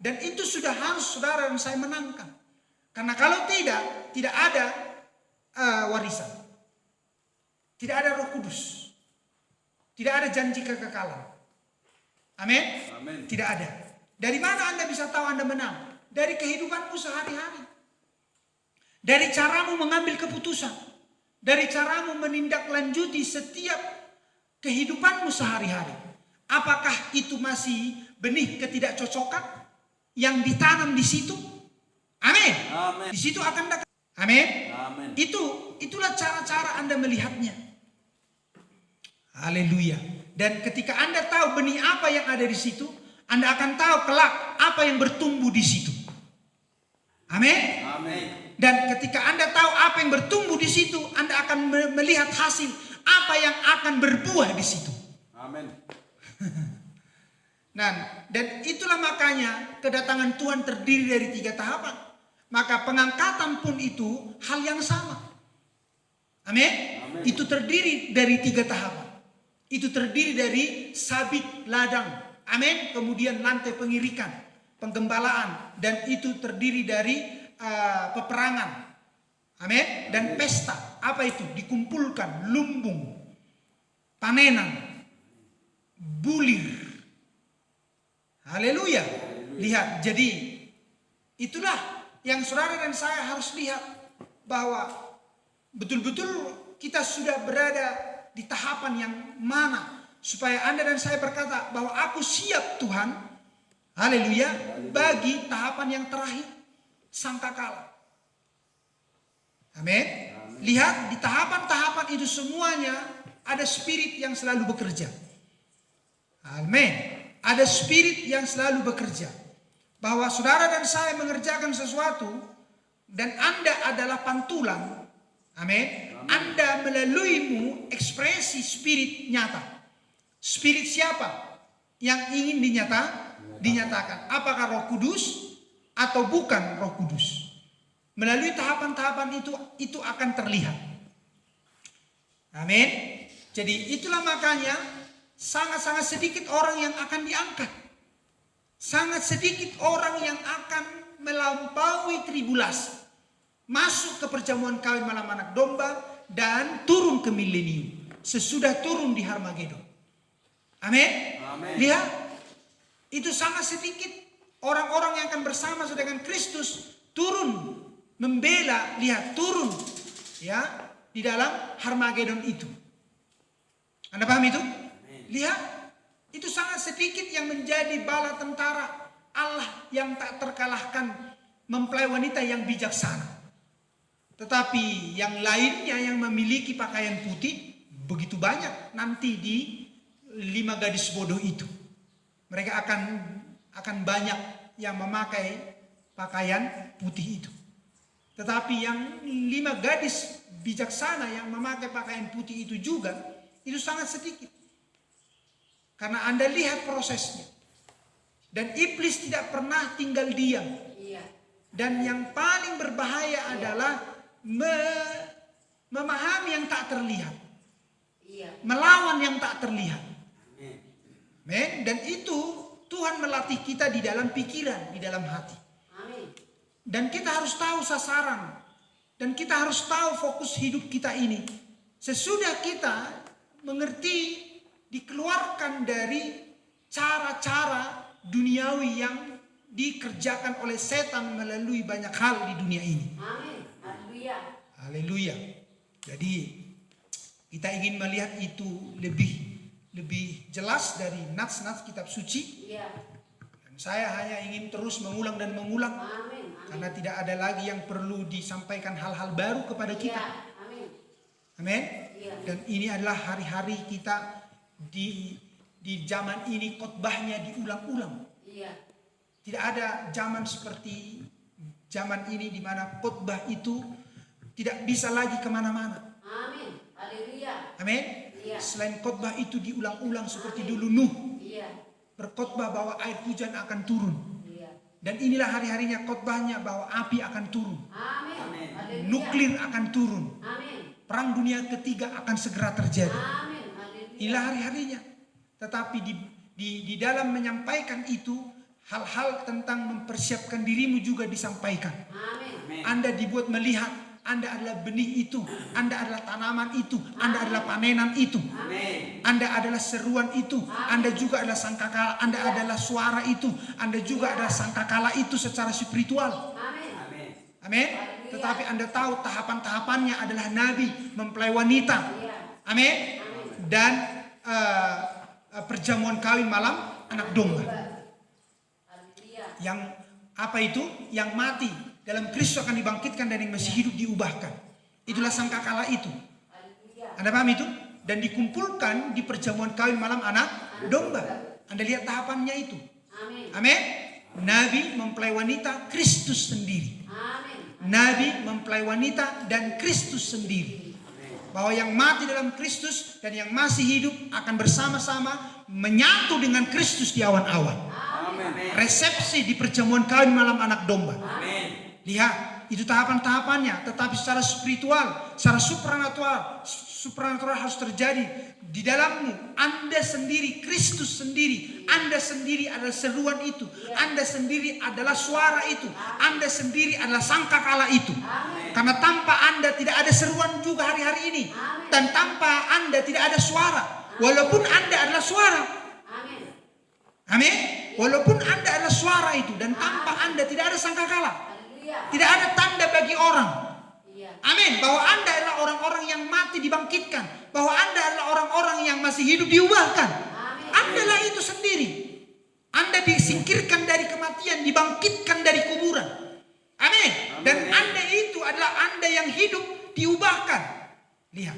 Dan itu sudah harus saudara dan saya menangkan. Karena kalau tidak ada warisan. Tidak ada Roh Kudus. Tidak ada janji kekekalan. Amin? Tidak ada. Dari mana Anda bisa tahu Anda menang? Dari kehidupanmu sehari-hari. Dari caramu mengambil keputusan. Dari caramu menindaklanjuti setiap kehidupanmu sehari-hari. Apakah itu masih benih ketidakcocokan yang ditanam di situ? Amin. Di situ akan datang. Amin. Itulah cara-cara Anda melihatnya. Haleluya. Dan ketika Anda tahu benih apa yang ada di situ, Anda akan tahu kelak apa yang bertumbuh di situ. Amin. Dan ketika Anda tahu apa yang bertumbuh di situ, Anda akan melihat hasil apa yang akan berbuah di situ. Amin. Dan itulah makanya kedatangan Tuhan terdiri dari 3 tahapan. Maka pengangkatan pun itu hal yang sama. Amin. Itu terdiri dari 3 tahapan. Itu terdiri dari sabit ladang. Amin. Kemudian lantai pengirikan, penggembalaan, dan itu terdiri dari peperangan. Amin. Dan pesta. Apa itu? Dikumpulkan lumbung, panenan, bulir. Haleluya. Lihat, jadi itulah yang saudara dan saya harus lihat, bahwa betul-betul kita sudah berada di tahapan yang mana, supaya Anda dan saya berkata bahwa aku siap Tuhan, haleluya, bagi tahapan yang terakhir, sangkakala. Amin. Lihat, di tahapan-tahapan itu semuanya ada spirit yang selalu bekerja. Amin. Ada spirit yang selalu bekerja. Bahwa saudara dan saya mengerjakan sesuatu, dan Anda adalah pantulan. Amin. Anda melaluimu ekspresi spirit nyata. Spirit siapa yang ingin dinyatakan? Apakah Roh Kudus atau bukan Roh Kudus? Melalui tahapan-tahapan itu akan terlihat. Amin. Jadi itulah makanya sangat-sangat sedikit orang yang akan diangkat. Sangat sedikit orang yang akan melampaui tribulasi, masuk ke perjamuan kawin malam anak domba, dan turun ke milenium sesudah turun di Harmagedon. Amin. Lihat, itu sangat sedikit orang-orang yang akan bersama dengan Kristus turun membela. Lihat, turun ya di dalam Harmagedon itu. Anda paham itu? Lihat, itu sangat sedikit yang menjadi bala tentara Allah yang tak terkalahkan, mempelai wanita yang bijaksana. Tetapi yang lainnya yang memiliki pakaian putih begitu banyak nanti di 5 gadis bodoh itu. Mereka akan banyak yang memakai pakaian putih itu. Tetapi yang 5 gadis bijaksana yang memakai pakaian putih itu juga, itu sangat sedikit. Karena Anda lihat prosesnya. Dan iblis tidak pernah tinggal diam. Dan yang paling berbahaya adalah memahami yang tak terlihat. Melawan yang tak terlihat. Amin. Dan itu Tuhan melatih kita di dalam pikiran, di dalam hati. Dan kita harus tahu sasaran. Dan kita harus tahu fokus hidup kita ini. Sesudah kita mengerti, dikeluarkan dari cara-cara duniawi yang dikerjakan oleh setan melalui banyak hal di dunia ini. Amin. Haleluya. Haleluya. Jadi kita ingin melihat itu lebih jelas dari nats-nats kitab suci. Dan saya hanya ingin terus mengulang dan mengulang. Amin. Karena tidak ada lagi yang perlu disampaikan hal-hal baru kepada kita. Amin. Dan ini adalah hari-hari kita di zaman ini, khotbahnya diulang-ulang. Tidak ada zaman seperti zaman ini di mana khotbah itu tidak bisa lagi kemana-mana. Amin. Haleluya. Amin. Selain khotbah itu diulang-ulang seperti dulu Nuh berkhotbah bahwa air hujan akan turun. Dan inilah hari-harinya khotbahnya bahwa api akan turun. Amin. Haleluya. Nuklir akan turun. Amin. Perang dunia ketiga akan segera terjadi. Amin. Haleluya. Inilah hari-harinya. Tetapi di dalam menyampaikan itu hal-hal tentang mempersiapkan dirimu juga disampaikan. Amin. Anda dibuat melihat, Anda adalah benih itu, Anda adalah tanaman itu, Anda adalah panenan itu, Anda adalah seruan itu, Anda juga adalah sangkakala, Anda adalah suara itu, Anda juga adalah sangkakala itu secara spiritual. Amin. Amin. Tetapi Anda tahu tahapan-tahapannya adalah nabi mempelai wanita. Amin. Dan perjamuan kawin malam anak domba. Yang apa itu? Yang mati dalam Kristus akan dibangkitkan dan yang masih hidup diubahkan. Itulah sangkakala itu. Anda paham itu? Dan dikumpulkan di perjamuan kawin malam anak domba. Anda lihat tahapannya itu. Amin. Nabi mempelai wanita, Kristus sendiri. Nabi mempelai wanita dan Kristus sendiri. Bahwa yang mati dalam Kristus dan yang masih hidup akan bersama-sama menyatu dengan Kristus di awan-awan. Resepsi di perjamuan kawin malam anak domba. Lihat, itu tahapan-tahapannya. Tetapi secara spiritual, secara supranatural harus terjadi di dalammu. Anda sendiri, Kristus sendiri. Anda sendiri adalah seruan itu. Anda sendiri adalah suara itu. Anda sendiri adalah sangkakala itu. Karena tanpa Anda tidak ada seruan juga hari-hari ini. Dan tanpa Anda tidak ada suara. Walaupun Anda adalah suara. Amin. Walaupun Anda adalah suara itu. Dan tanpa Anda tidak ada sangkakala. Tidak ada tanda bagi orang. Amin. Bahwa Anda adalah orang-orang yang mati dibangkitkan. Bahwa Anda adalah orang-orang yang masih hidup diubahkan. Anda lah itu sendiri. Anda disingkirkan dari kematian, dibangkitkan dari kuburan. Amin. Dan Anda itu adalah Anda yang hidup diubahkan. Lihat.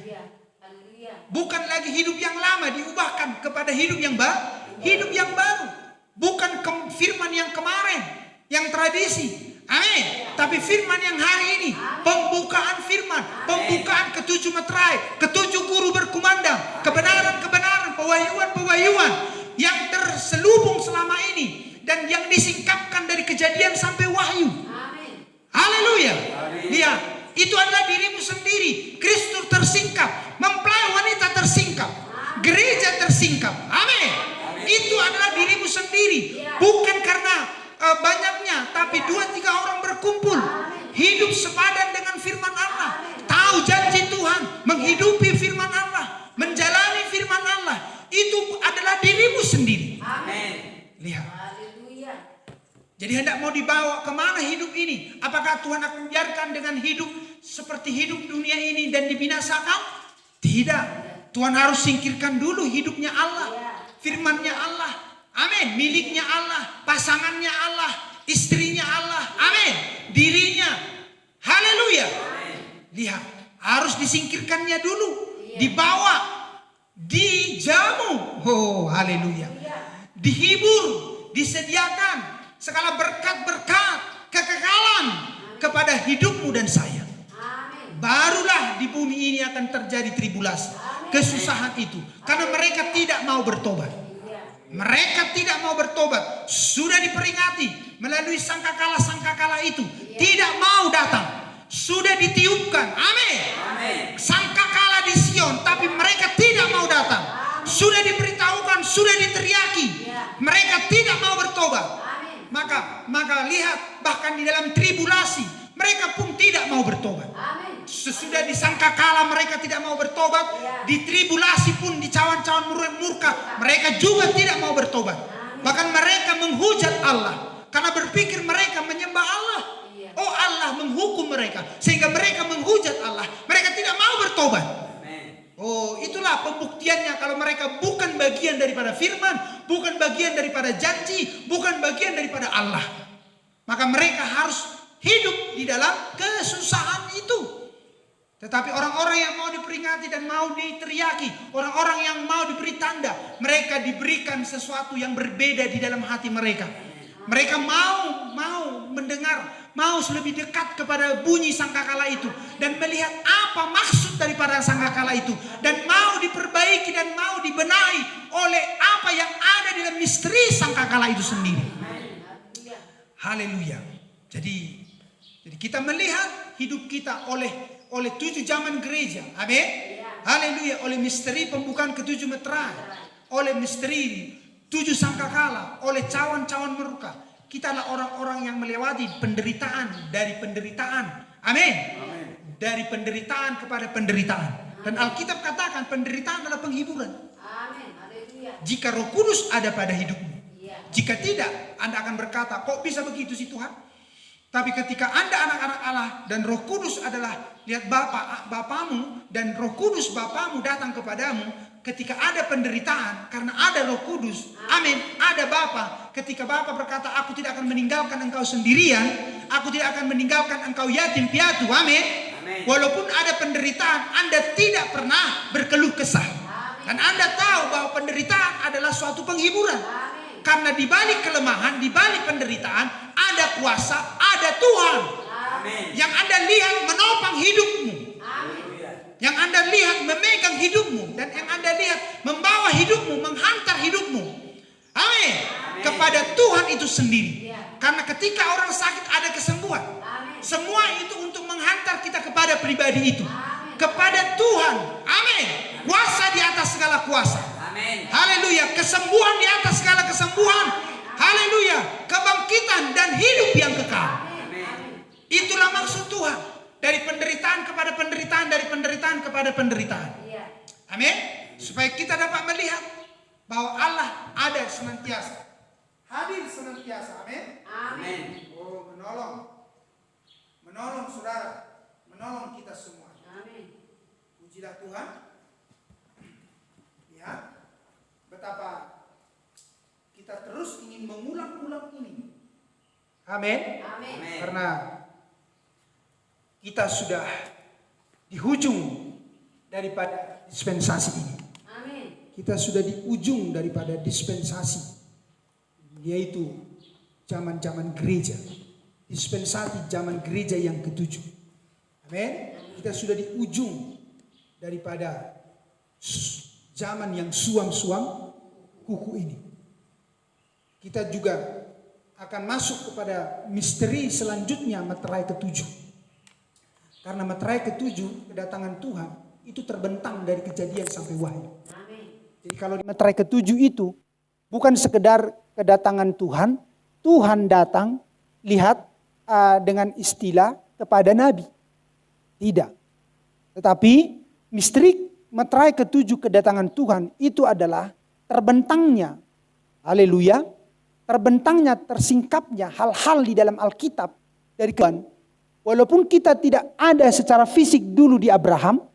Bukan lagi hidup yang lama diubahkan kepada hidup yang baru. Bukan firman yang kemarin, yang tradisi. Amin. Tapi firman yang hari ini, pembukaan firman, pembukaan ketujuh meterai, ketujuh guru berkumandang, kebenaran-kebenaran, pewahyuan-pewahyuan yang terselubung selama ini dan yang disingkapkan dari kejadian sampai wahyu. Haleluya. Lihat, itu adalah dirimu sendiri. Kristus tersingkap, mempelai wanita tersingkap, gereja tersingkap. Amin. Itu adalah dirimu sendiri. Bukan karena banyaknya, tapi 2-3 orang berkumpul, hidup sepadan dengan firman Allah, tahu janji Tuhan, menghidupi firman Allah, menjalani firman Allah. Itu adalah dirimu sendiri. Lihat. Jadi hendak mau dibawa kemana hidup ini? Apakah Tuhan akan biarkan dengan hidup seperti hidup dunia ini dan dibinasakan? Tidak. Tuhan harus singkirkan dulu hidupnya Allah, firmannya Allah. Amin. Miliknya Allah, pasangannya Allah, istrinya Allah. Amin. Dirinya. Haleluya. Lihat, harus disingkirkannya dulu, dibawa, dijamu. Oh, haleluya. Dihibur, disediakan segala berkat-berkat, kekekalan kepada hidupmu dan saya. Barulah di bumi ini akan terjadi tribulasi, kesusahan itu, karena mereka tidak mau bertobat. Mereka tidak mau bertobat. Sudah diperingati melalui sangkakala-sangkakala itu, tidak mau datang. Sudah ditiupkan. Amin. Sangkakala di Sion, tapi mereka tidak mau datang. Sudah diberitahukan, sudah diteriaki, mereka tidak mau bertobat. Maka lihat, bahkan di dalam tribulasi mereka pun tidak mau bertobat. Sesudah disangkakala mereka tidak mau bertobat, di tribulasi pun, di cawan-cawan murka, mereka juga tidak mau bertobat. Bahkan mereka menghujat Allah karena berpikir mereka menyembah Allah. Oh, Allah menghukum mereka sehingga mereka menghujat Allah. Mereka tidak mau bertobat. Oh, itulah pembuktiannya kalau mereka bukan bagian daripada firman, bukan bagian daripada janji, bukan bagian daripada Allah. Maka mereka harus hidup di dalam kesusahan itu. Tetapi orang-orang yang mau diperingati dan mau diteriaki, orang-orang yang mau diberi tanda, mereka diberikan sesuatu yang berbeda di dalam hati mereka. Mereka mau mendengar, mau lebih dekat kepada bunyi sangkakala itu dan melihat apa maksud daripada sangkakala itu, dan mau diperbaiki dan mau dibenahi oleh apa yang ada di dalam misteri sangkakala itu sendiri. Haleluya. Jadi kita melihat hidup kita oleh 7 zaman gereja. Amin. Haleluya. Oleh misteri pembukaan ketujuh meterai, oleh misteri 7 sangkakala, oleh cawan-cawan murka. Kita adalah orang-orang yang melewati penderitaan dari penderitaan. Amin. Dari penderitaan kepada penderitaan. Dan Alkitab katakan penderitaan adalah penghiburan. Amin. Haleluya. Jika Roh Kudus ada pada hidupmu. Iya. Jika tidak, Anda akan berkata, kok bisa begitu sih Tuhan? Tapi ketika Anda anak-anak Allah dan Roh Kudus adalah, lihat Bapamu dan Roh Kudus Bapamu datang kepadamu, ketika ada penderitaan karena ada Roh Kudus, amin, ada Bapa. Ketika Bapa berkata, aku tidak akan meninggalkan engkau sendirian, aku tidak akan meninggalkan engkau yatim piatu, amin. Walaupun ada penderitaan, Anda tidak pernah berkeluh kesah. Dan Anda tahu bahwa penderitaan adalah suatu penghiburan. Karena di balik kelemahan, di balik penderitaan, ada kuasa, ada Tuhan. Yang Anda lihat menopang hidupmu. Yang Anda lihat memegang hidupmu. Dan yang Anda lihat membawa hidupmu, menghantar hidupmu. Amin. Kepada Tuhan itu sendiri. Karena ketika orang sakit ada kesembuhan. Semua itu untuk menghantar kita kepada pribadi itu. Kepada Tuhan. Amin. Kuasa di atas segala kuasa. Haleluya. Kesembuhan di atas segala kesembuhan. Haleluya. Kebangkitan dan hidup yang kekal. Itulah maksud Tuhan. Dari penderitaan kepada penderitaan, dari penderitaan kepada penderitaan. Amin. Supaya kita dapat melihat bahwa Allah ada senantiasa. Hadir senantiasa. Amin. Oh, menolong saudara, menolong kita semua. Pujilah Tuhan. Lihat betapa kita terus ingin mengulang-ulang ini. Amin. Karena kita sudah di ujung daripada dispensasi ini. Kita sudah di ujung daripada dispensasi, yaitu zaman-zaman gereja. Dispensasi zaman gereja yang ke-7. Amin. Kita sudah di ujung daripada zaman yang suam-suam kuku ini. Kita juga akan masuk kepada misteri selanjutnya, meterai ke-7. Karena meterai ke-7, kedatangan Tuhan itu terbentang dari Kejadian sampai Wahyu. Jadi kalau di meterai ke-7 itu bukan sekedar kedatangan Tuhan, Tuhan datang, lihat dengan istilah kepada Nabi. Tidak. Tetapi misteri meterai ke-7 kedatangan Tuhan itu adalah terbentangnya, haleluya, terbentangnya, tersingkapnya hal-hal di dalam Alkitab dari Tuhan. Walaupun kita tidak ada secara fisik dulu di Abraham,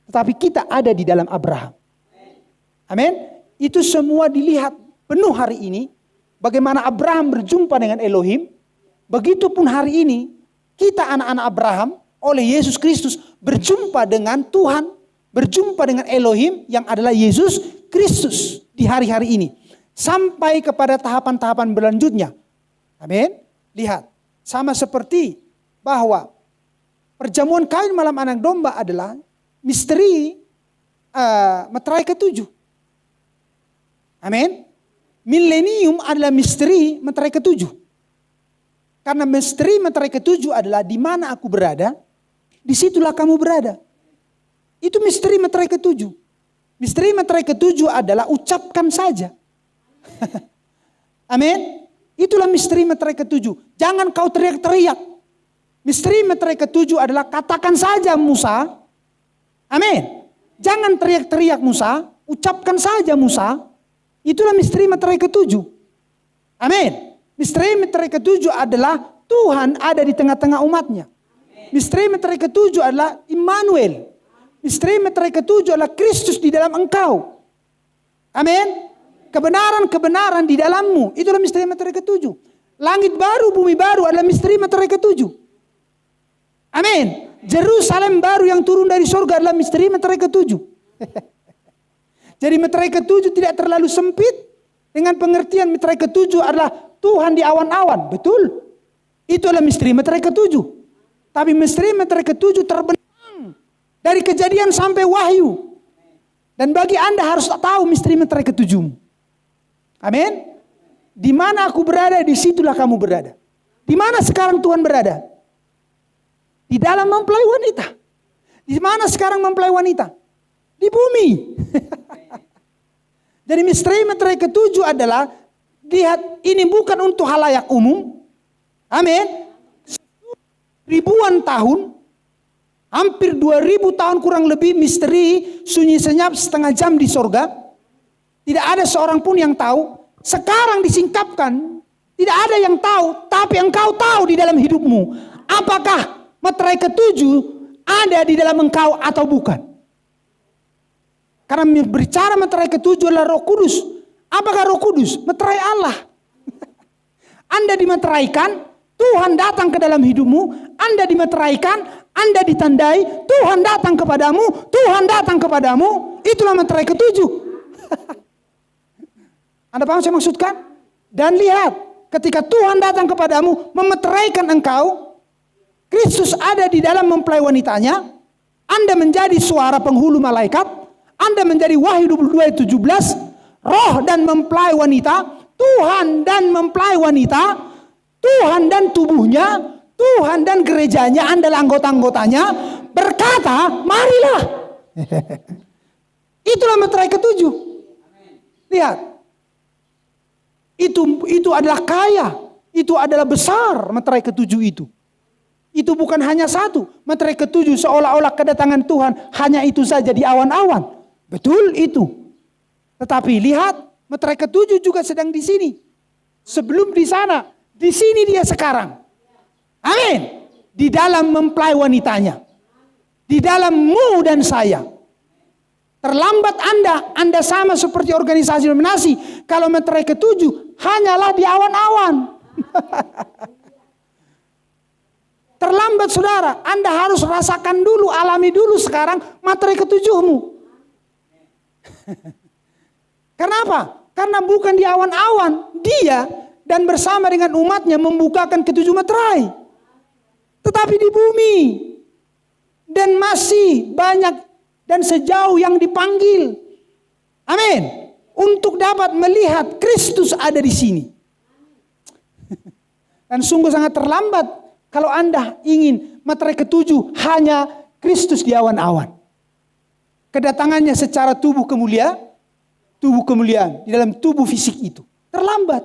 tetapi kita ada di dalam Abraham. Amin. Itu semua dilihat penuh hari ini. Bagaimana Abraham berjumpa dengan Elohim. Begitupun hari ini kita anak-anak Abraham oleh Yesus Kristus berjumpa dengan Tuhan. Berjumpa dengan Elohim yang adalah Yesus Kristus di hari-hari ini. Sampai kepada tahapan-tahapan berlanjutnya. Amin. Lihat. Sama seperti bahwa perjamuan kain malam anak domba adalah misteri meterai ke-7. Amin. Milenium adalah misteri meterai ke-7. Karena misteri meterai ke-7 adalah di mana aku berada, disitulah kamu berada. Itu misteri meterai ke-7. Misteri meterai ke-7 adalah ucapkan saja. Amin. Itulah misteri meterai ke-7. Jangan kau teriak-teriak. Misteri meterai ke-7 adalah katakan saja Musa. Amin. Jangan teriak-teriak Musa, ucapkan saja Musa. Itulah misteri meterai ke-7. Amin. Misteri meterai ke-7 adalah Tuhan ada di tengah-tengah umatnya. Misteri meterai ke-7 adalah Immanuel. Misteri meterai ke-7 adalah Kristus di dalam engkau. Amin. Kebenaran-kebenaran di dalammu. Itulah misteri meterai ke-7. Langit baru, bumi baru adalah misteri meterai ke-7. Amin. Jerusalem baru yang turun dari surga adalah misteri meterai ke-7. Jadi meterai ke-7 tidak terlalu sempit. Dengan pengertian meterai ke-7 adalah Tuhan di awan-awan. Betul. Itu adalah misteri meterai ke-7. Tapi misteri meterai ke-7 terbentang dari Kejadian sampai Wahyu. Dan bagi Anda harus tahu misteri meterai ke-7. Amin. Di mana aku berada, disitulah kamu berada. Di mana sekarang Tuhan berada? Di dalam mempelai wanita. Di mana sekarang mempelai wanita? Di bumi. Jadi misteri-misteri ketujuh adalah, lihat, ini bukan untuk halayak umum. Amin. Ribuan tahun, hampir 2000 tahun kurang lebih, misteri sunyi senyap setengah jam di sorga. Tidak ada seorang pun yang tahu. Sekarang disingkapkan, tidak ada yang tahu, tapi engkau tahu di dalam hidupmu. Apakah meterai ketujuh ada di dalam engkau atau bukan? Karena berbicara meterai ketujuh adalah Roh Kudus. Apakah Roh Kudus? Meterai Allah. Anda dimeteraikan, Tuhan datang ke dalam hidupmu. Anda dimeteraikan, Anda ditandai, Tuhan datang kepadamu, Tuhan datang kepadamu. Itulah meterai ketujuh. Anda paham saya maksudkan? Dan lihat, ketika Tuhan datang kepadamu, memeteraikan engkau, Kristus ada di dalam mempelai wanitanya, Anda menjadi suara penghulu malaikat, Anda menjadi Wahyu 22 ayat 17, roh dan mempelai wanita, Tuhan dan mempelai wanita, Tuhan dan tubuhnya, Tuhan dan gerejanya, Anda anggota-anggotanya, berkata, marilah. Itulah meterai ketujuh. Lihat. Itu adalah kaya. Itu adalah besar meterai ketujuh itu. Itu bukan hanya satu. Meterai ketujuh seolah-olah kedatangan Tuhan hanya itu saja di awan-awan. Betul itu. Tetapi lihat, meterai ketujuh juga sedang di sini. Sebelum di sana, di sini dia sekarang. Amin. Di dalam mempelai wanitanya. Di dalammu dan saya. Terlambat Anda sama seperti organisasi denominasi. Kalau meterai ketujuh, hanyalah di awan-awan. Terlambat saudara, Anda harus rasakan dulu, alami dulu sekarang meterai ketujuhmu. Kenapa? Karena bukan di awan-awan, dia dan bersama dengan umatnya membukakan ketujuh meterai. Tetapi di bumi. Dan masih banyak dan sejauh yang dipanggil. Amin. Untuk dapat melihat Kristus ada di sini. Dan sungguh sangat terlambat kalau Anda ingin meterai ketujuh hanya Kristus di awan-awan. Kedatangannya secara tubuh kemuliaan di dalam tubuh fisik itu. Terlambat.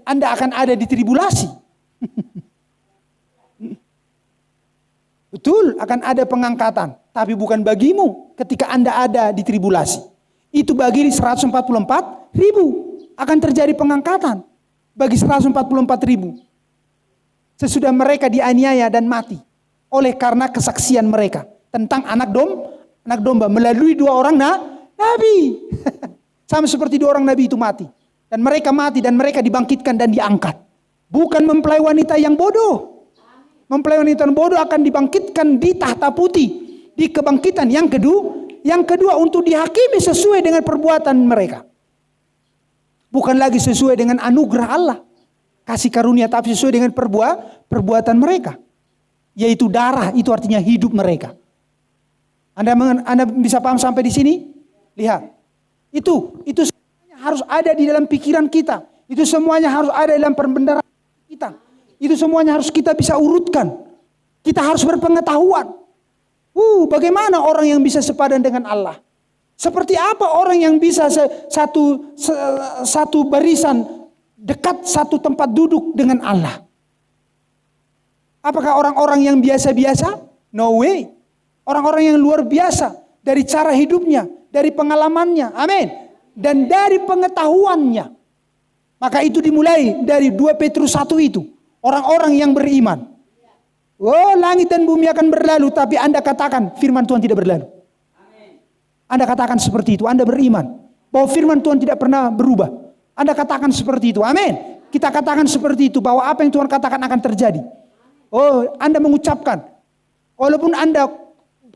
Anda akan ada di tribulasi. Betul, akan ada pengangkatan. Tapi bukan bagimu ketika Anda ada di tribulasi. Itu bagi 144.000 akan terjadi pengangkatan. Bagi 144.000. Sesudah mereka dianiaya dan mati. Oleh karena kesaksian mereka. Tentang anak domba. Melalui 2 orang nabi. Sama seperti 2 orang nabi itu mati. Dan mereka mati dan mereka dibangkitkan dan diangkat. Bukan mempelai wanita yang bodoh. Mempelai wanita yang bodoh akan dibangkitkan di tahta putih. Di kebangkitan yang kedua untuk dihakimi sesuai dengan perbuatan mereka. Bukan lagi sesuai dengan anugerah Allah. Kasih karunia tapi sesuai dengan perbuatan mereka. Yaitu darah, itu artinya hidup mereka. Anda bisa paham sampai di sini? Lihat. Itu semuanya harus ada di dalam pikiran kita. Itu semuanya harus ada dalam pembenaran kita. Itu semuanya harus kita bisa urutkan. Kita harus berpengetahuan. Bagaimana orang yang bisa sepadan dengan Allah? Seperti apa orang yang bisa satu barisan dekat satu tempat duduk dengan Allah? Apakah orang-orang yang biasa-biasa? No way. Orang-orang yang luar biasa dari cara hidupnya, dari pengalamannya, amin. Dan dari pengetahuannya. Maka itu dimulai dari 2 Petrus 1 itu. Orang-orang yang beriman. Langit dan bumi akan berlalu, tapi Anda katakan firman Tuhan tidak berlalu. Anda katakan seperti itu, Anda beriman bahwa firman Tuhan tidak pernah berubah. Anda katakan seperti itu, amin. Kita katakan seperti itu, bahwa apa yang Tuhan katakan akan terjadi. Anda mengucapkan, walaupun Anda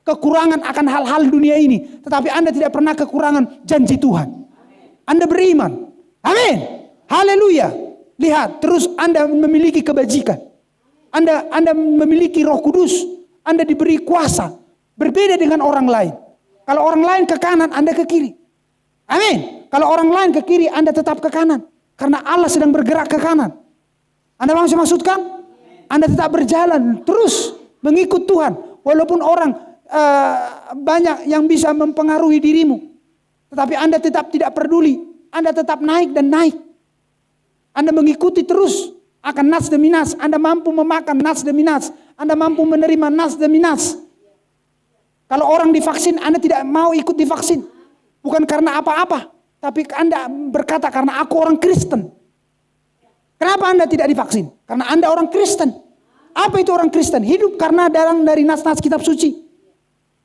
kekurangan akan hal-hal dunia ini, tetapi Anda tidak pernah kekurangan janji Tuhan. Anda beriman, amin. Haleluya. Lihat, terus Anda memiliki kebajikan. Anda memiliki Roh Kudus. Anda diberi kuasa. Berbeda dengan orang lain. Kalau orang lain ke kanan, Anda ke kiri. Amin. Kalau orang lain ke kiri, Anda tetap ke kanan. Karena Allah sedang bergerak ke kanan. Anda maksudkan? Anda tetap berjalan terus mengikut Tuhan. Walaupun orang banyak yang bisa mempengaruhi dirimu. Tetapi Anda tetap tidak peduli. Anda tetap naik dan naik. Anda mengikuti terus akan nas demi nas. Anda mampu memakan nas demi nas. Anda mampu menerima nas demi nas. Kalau orang divaksin, Anda tidak mau ikut divaksin. Bukan karena apa-apa. Tapi Anda berkata karena aku orang Kristen. Kenapa Anda tidak divaksin? Karena Anda orang Kristen. Apa itu orang Kristen? Hidup karena dari nas-nas kitab suci.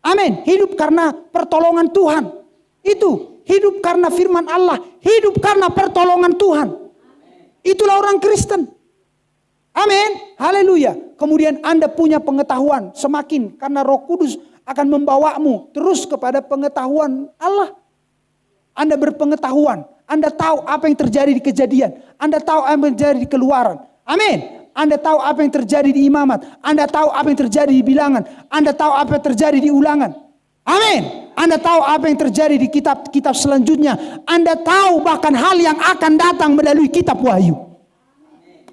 Amin. Hidup karena pertolongan Tuhan. Itu. Hidup karena firman Allah. Hidup karena pertolongan Tuhan. Itulah orang Kristen. Amin. Haleluya. Kemudian Anda punya pengetahuan semakin. Karena Roh Kudus akan membawamu terus kepada pengetahuan Allah. Anda berpengetahuan. Anda tahu apa yang terjadi di Kejadian. Anda tahu apa yang terjadi di Keluaran. Amin. Anda tahu apa yang terjadi di Imamat. Anda tahu apa yang terjadi di Bilangan. Anda tahu apa yang terjadi di Ulangan. Amin. Anda tahu apa yang terjadi di kitab-kitab selanjutnya. Anda tahu bahkan hal yang akan datang melalui kitab Wahyu.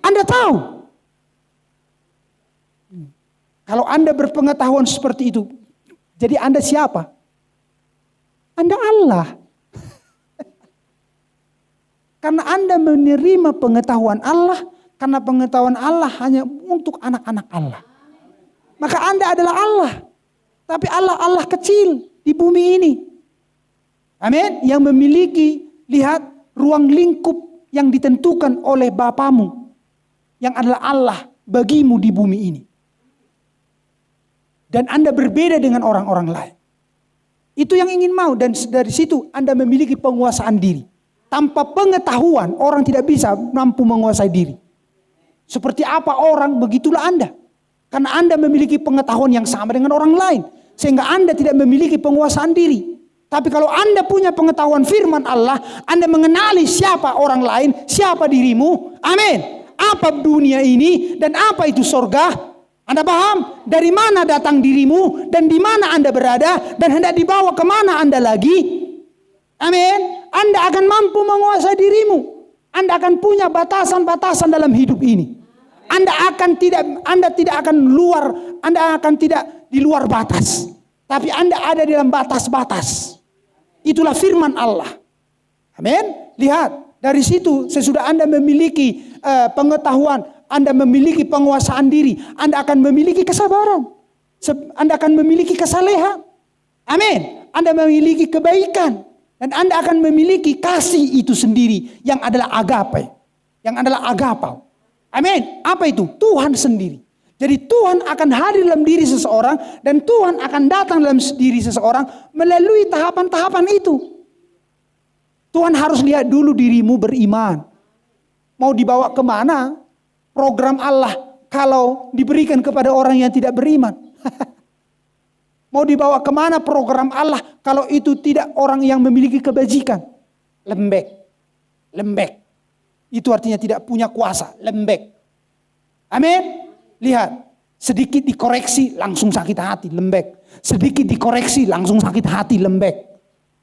Anda tahu. Kalau Anda berpengetahuan seperti itu, jadi Anda siapa? Anda Allah. Karena Anda menerima pengetahuan Allah, karena pengetahuan Allah hanya untuk anak-anak Allah. Maka Anda adalah Allah. Tapi Allah kecil di bumi ini. Amin. Yang memiliki, lihat, ruang lingkup yang ditentukan oleh Bapamu. Yang adalah Allah bagimu di bumi ini. Dan Anda berbeda dengan orang-orang lain. Itu yang ingin mau. Dan dari situ Anda memiliki penguasaan diri. Tanpa pengetahuan orang tidak bisa mampu menguasai diri. Seperti apa orang, begitulah Anda. Karena Anda memiliki pengetahuan yang sama dengan orang lain. Sehingga Anda tidak memiliki penguasaan diri. Tapi kalau Anda punya pengetahuan firman Allah, Anda mengenali siapa orang lain, siapa dirimu. Amin. Apa dunia ini dan apa itu sorga. Anda paham? Dari mana datang dirimu dan di mana Anda berada dan hendak dibawa kemana Anda lagi. Amin. Anda akan mampu menguasai dirimu. Anda akan punya batasan-batasan dalam hidup ini. Anda tidak akan tidak di luar batas. Tapi Anda ada di dalam batas-batas. Itulah firman Allah. Amin. Lihat, dari situ sesudah Anda memiliki pengetahuan, Anda memiliki penguasaan diri, Anda akan memiliki kesabaran. Anda akan memiliki kesalehan. Amin. Anda memiliki kebaikan. Dan Anda akan memiliki kasih itu sendiri yang adalah agape. Yang adalah agapau. Amin. Apa itu? Tuhan sendiri. Jadi Tuhan akan hadir dalam diri seseorang dan Tuhan akan datang dalam diri seseorang melalui tahapan-tahapan itu. Tuhan harus lihat dulu dirimu beriman. Mau dibawa kemana program Allah kalau diberikan kepada orang yang tidak beriman? Mau dibawa kemana program Allah kalau itu tidak orang yang memiliki kebajikan? Lembek. Lembek. Itu artinya tidak punya kuasa. Lembek. Amin. Lihat. Sedikit dikoreksi langsung sakit hati. Lembek. Sedikit dikoreksi langsung sakit hati. Lembek.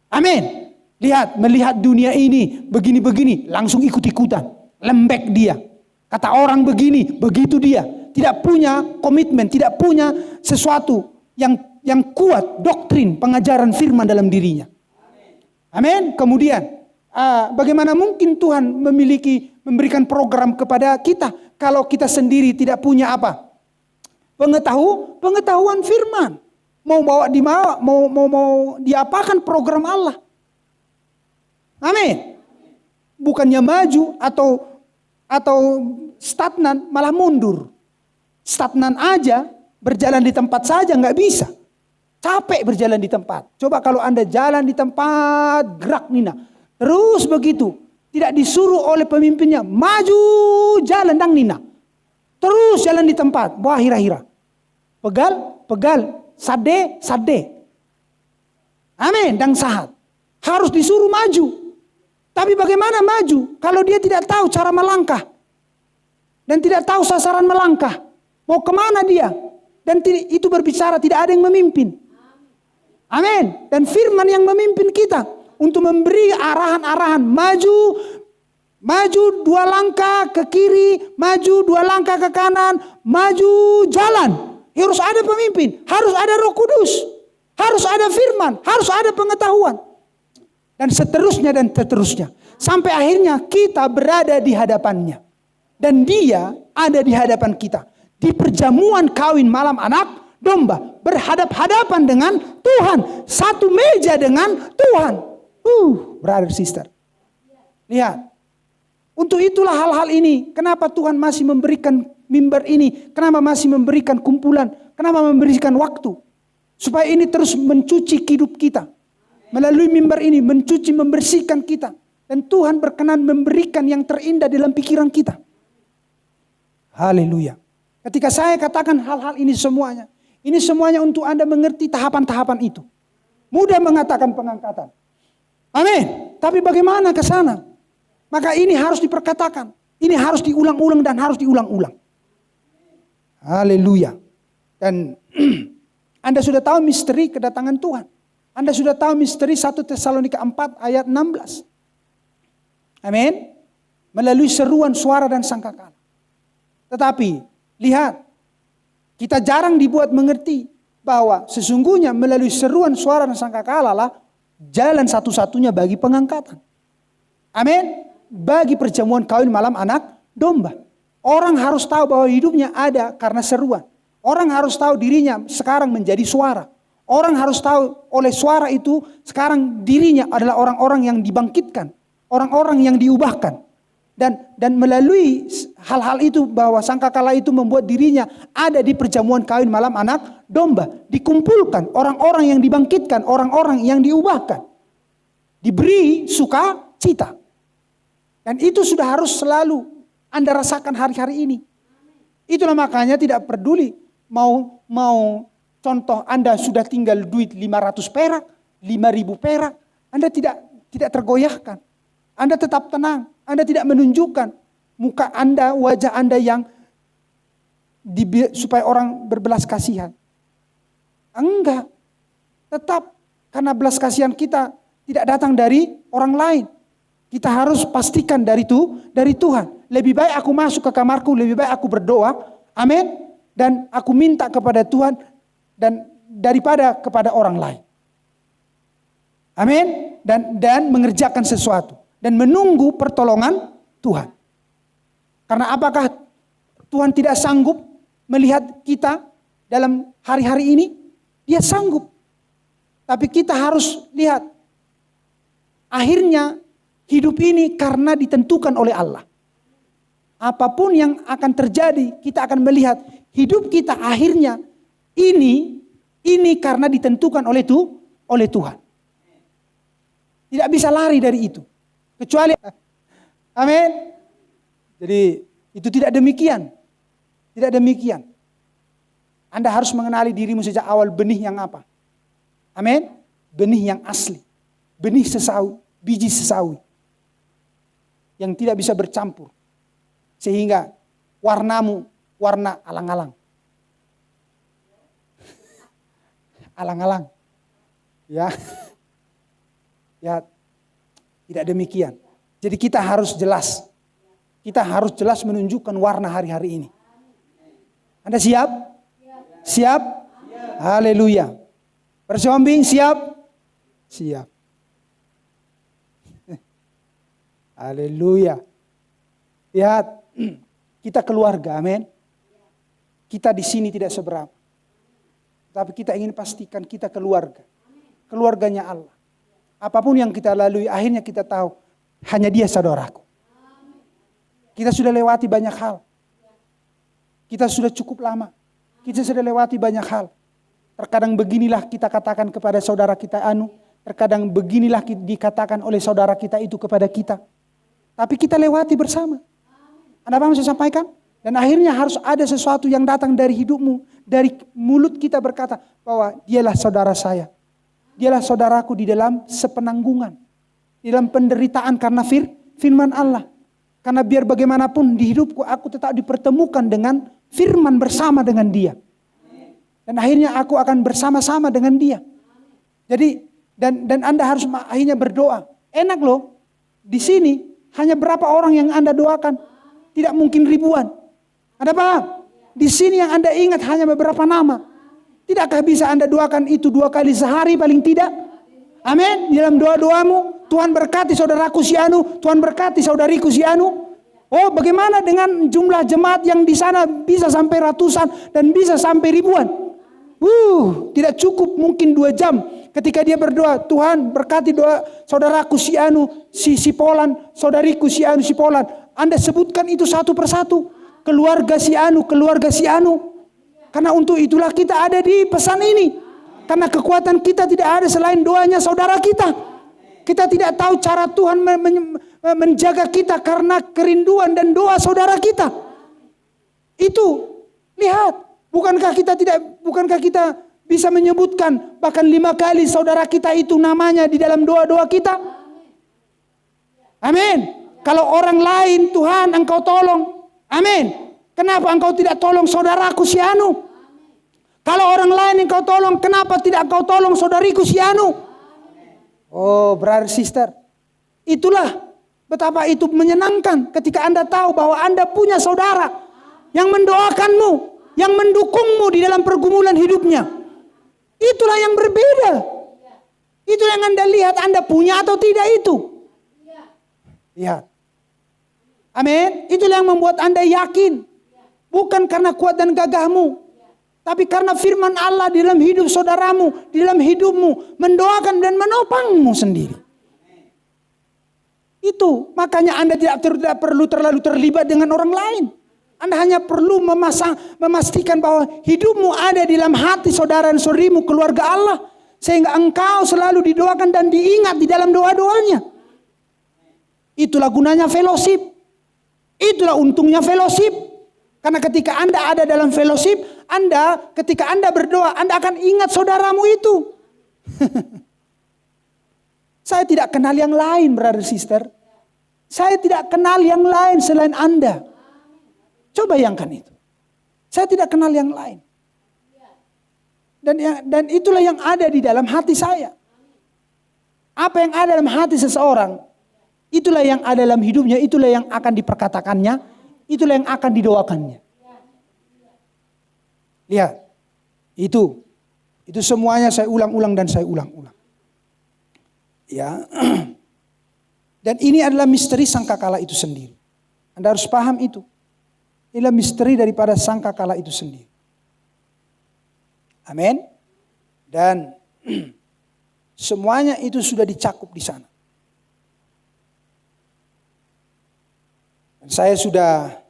Amin. Lihat. Melihat dunia ini begini-begini langsung ikut-ikutan. Lembek dia. Kata orang begini, begitu dia. Tidak punya komitmen. Tidak punya sesuatu yang kuat, doktrin, pengajaran firman dalam dirinya. Amin. Kemudian, bagaimana mungkin Tuhan memberikan program kepada kita kalau kita sendiri tidak punya apa? Pengetahuan firman. Mau diapakan program Allah? Amin. Bukannya maju atau stagnan, malah mundur. Stagnan aja, berjalan di tempat saja nggak bisa. Capek berjalan di tempat. Coba kalau Anda jalan di tempat, gerak Nina. Terus begitu. Tidak disuruh oleh pemimpinnya. Maju jalan dang Nina. Terus jalan di tempat. Wah hira-hira. Pegal. Sade. Amin. Dang sahat. Harus disuruh maju. Tapi bagaimana maju? Kalau dia tidak tahu cara melangkah. Dan tidak tahu sasaran melangkah. Mau kemana dia? Dan itu berbicara tidak ada yang memimpin. Amin. Dan firman yang memimpin kita untuk memberi arahan-arahan. Maju 2 langkah ke kiri, maju 2 langkah ke kanan, maju jalan. Harus ada pemimpin, harus ada Roh Kudus, harus ada firman, harus ada pengetahuan. Dan seterusnya dan seterusnya. Sampai akhirnya kita berada di hadapannya. Dan dia ada di hadapan kita. Di perjamuan kawin malam anak domba. Berhadap-hadapan dengan Tuhan. Satu meja dengan Tuhan. Brother sister. Lihat. Untuk itulah hal-hal ini. Kenapa Tuhan masih memberikan mimbar ini. Kenapa masih memberikan kumpulan. Kenapa memberikan waktu. Supaya ini terus mencuci hidup kita. Melalui mimbar ini mencuci, membersihkan kita. Dan Tuhan berkenan memberikan yang terindah dalam pikiran kita. Haleluya. Ketika saya katakan hal-hal ini semuanya. Ini semuanya untuk Anda mengerti tahapan-tahapan itu. Mudah mengatakan pengangkatan. Amin. Tapi bagaimana ke sana? Maka ini harus diperkatakan. Ini harus diulang-ulang dan harus diulang-ulang. Haleluya. Dan Anda sudah tahu misteri kedatangan Tuhan. Anda sudah tahu misteri 1 Tesalonika 4 ayat 16. Amin. Melalui seruan suara dan sangkakala. Tetapi lihat. Kita jarang dibuat mengerti bahwa sesungguhnya melalui seruan suara dan sangkakala lah jalan satu-satunya bagi pengangkatan. Amin. Bagi perjamuan kawin malam anak domba. Orang harus tahu bahwa hidupnya ada karena seruan. Orang harus tahu dirinya sekarang menjadi suara. Orang harus tahu oleh suara itu sekarang dirinya adalah orang-orang yang dibangkitkan. Orang-orang yang diubahkan. Dan melalui hal-hal itu bahwa sangkakala itu membuat dirinya ada di perjamuan kawin malam anak domba. Dikumpulkan orang-orang yang dibangkitkan. Orang-orang yang diubahkan. Diberi sukacita. Dan itu sudah harus selalu Anda rasakan hari-hari ini. Itulah makanya tidak peduli mau contoh Anda sudah tinggal duit 500 perak, 5.000 perak. Anda tidak tergoyahkan. Anda tetap tenang. Anda tidak menunjukkan muka Anda, wajah Anda yang supaya orang berbelas kasihan. Enggak. Tetap karena belas kasihan kita tidak datang dari orang lain. Kita harus pastikan dari Tuhan. Lebih baik aku masuk ke kamarku, lebih baik aku berdoa. Amin. Dan aku minta kepada Tuhan dan daripada kepada orang lain. Amin. Dan mengerjakan sesuatu. Dan menunggu pertolongan Tuhan. Karena apakah Tuhan tidak sanggup melihat kita dalam hari-hari ini? Dia sanggup. Tapi kita harus lihat. Akhirnya hidup ini karena ditentukan oleh Allah. Apapun yang akan terjadi, kita akan melihat hidup kita akhirnya ini karena ditentukan oleh Tuhan. Tidak bisa lari dari itu. Kecuali, amin. Jadi itu tidak demikian. Tidak demikian. Anda harus mengenali dirimu sejak awal benih yang apa. Amin. Benih yang asli. Benih sesawi, biji sesawi. Yang tidak bisa bercampur. Sehingga warnamu warna alang-alang. Alang-alang. Ya. Ya. Tidak demikian. Jadi kita harus jelas. Kita harus jelas menunjukkan warna hari-hari ini. Anda siap? Siap? Haleluya. Bersombing siap? Siap. Haleluya. Lihat, kita keluarga, amin. Kita di sini tidak seberapa. Tapi kita ingin pastikan kita keluarga. Keluarganya Allah. Apapun yang kita lalui, akhirnya kita tahu hanya Dia saudaraku. Kita sudah lewati banyak hal. Kita sudah cukup lama. Kita sudah lewati banyak hal. Terkadang beginilah kita katakan kepada saudara kita terkadang beginilah dikatakan oleh saudara kita itu kepada kita. Tapi kita lewati bersama. Anda paham saya sampaikan? Dan akhirnya harus ada sesuatu yang datang dari hidupmu. Dari mulut kita berkata bahwa dialah saudara saya. Dialah saudaraku di dalam sepenanggungan. Di dalam penderitaan karena firman Allah. Karena biar bagaimanapun di hidupku aku tetap dipertemukan dengan firman bersama dengan Dia. Dan akhirnya aku akan bersama-sama dengan Dia. Jadi dan Anda harus akhirnya berdoa. Enak loh. Di sini hanya berapa orang yang Anda doakan? Tidak mungkin ribuan. Anda paham? Di sini yang Anda ingat hanya beberapa nama. Tidakkah bisa Anda doakan itu 2 kali sehari paling tidak? Amin. Di dalam doa-doamu Tuhan berkati saudaraku si anu, Tuhan berkati saudariku si anu. Oh, bagaimana dengan jumlah jemaat yang di sana bisa sampai ratusan dan bisa sampai ribuan? Tidak cukup mungkin 2 jam ketika dia berdoa, Tuhan berkati doa saudaraku si anu, si Polan, saudariku si anu, si Polan. Anda sebutkan itu satu persatu. Keluarga si anu, keluarga si anu. Karena untuk itulah kita ada di pesan ini. Karena kekuatan kita tidak ada selain doanya saudara kita. Kita tidak tahu cara Tuhan menjaga kita karena kerinduan dan doa saudara kita. Itu, lihat, bukankah kita bisa menyebutkan bahkan 5 kali saudara kita itu namanya di dalam doa-doa kita? Amin. Kalau orang lain Tuhan engkau tolong. Amin. Kenapa engkau tidak tolong saudaraku si anu? Kalau orang lain engkau tolong, kenapa tidak engkau tolong saudariku si anu? Oh, brother sister, itulah betapa itu menyenangkan ketika Anda tahu bahwa Anda punya saudara yang mendoakanmu, yang mendukungmu di dalam pergumulan hidupnya. Itulah yang berbeda. Itu yang Anda lihat, Anda punya atau tidak itu. Lihat. Amin. Itulah yang membuat Anda yakin. Bukan karena kuat dan gagahmu. Tapi karena firman Allah di dalam hidup saudaramu, di dalam hidupmu, mendoakan dan menopangmu sendiri. Itu, makanya Anda tidak perlu terlalu terlibat dengan orang lain. Anda hanya perlu memastikan bahwa hidupmu ada di dalam hati saudara dan saudarimu, keluarga Allah. Sehingga engkau selalu didoakan dan diingat di dalam doa-doanya. Itulah gunanya fellowship. Itulah untungnya fellowship. Karena ketika Anda ada dalam fellowship, ketika Anda berdoa, Anda akan ingat saudaramu itu. Saya tidak kenal yang lain, brother sister. Saya tidak kenal yang lain selain Anda. Coba bayangkan itu. Saya tidak kenal yang lain. Dan itulah yang ada di dalam hati saya. Apa yang ada dalam hati seseorang, itulah yang ada dalam hidupnya, itulah yang akan diperkatakannya. Itulah yang akan didoakannya. Lihat. Itu semuanya saya ulang-ulang dan saya ulang-ulang. Ya. Dan ini adalah misteri sangkakala itu sendiri. Anda harus paham itu. Inilah misteri daripada sangkakala itu sendiri. Amin. Dan semuanya itu sudah dicakup di sana. Saya sudah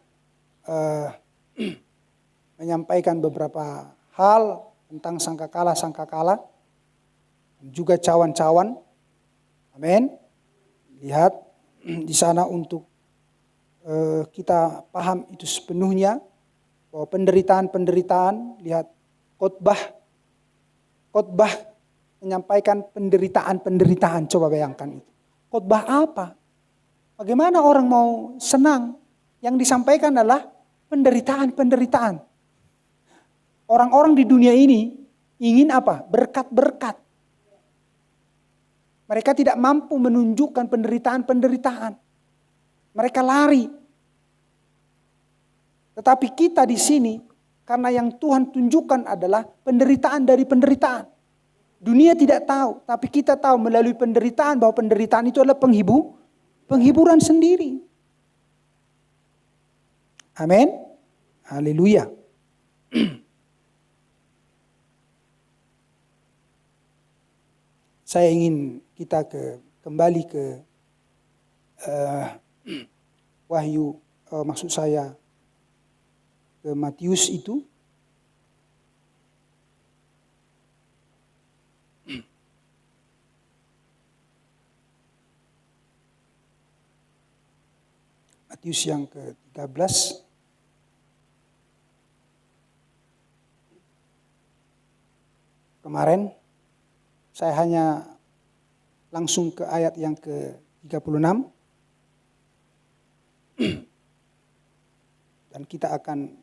menyampaikan beberapa hal tentang sangkakala, juga cawan-cawan. Amin. Lihat di sana untuk kita paham itu sepenuhnya bahwa penderitaan, lihat khotbah menyampaikan penderitaan. Coba bayangkan itu. Khotbah apa? Bagaimana orang mau senang? Yang disampaikan adalah penderitaan. Orang-orang di dunia ini ingin apa? Berkat-berkat. Mereka tidak mampu menunjukkan penderitaan. Mereka lari. Tetapi kita di sini, karena yang Tuhan tunjukkan adalah penderitaan dari penderitaan. Dunia tidak tahu, tapi kita tahu melalui penderitaan bahwa penderitaan itu adalah penghiburan sendiri. Amin. Haleluya. Saya ingin kita kembali ke Wahyu, maksud saya ke Matius itu. Matius yang ke-13. Kemarin saya hanya langsung ke ayat yang ke-36. Dan kita akan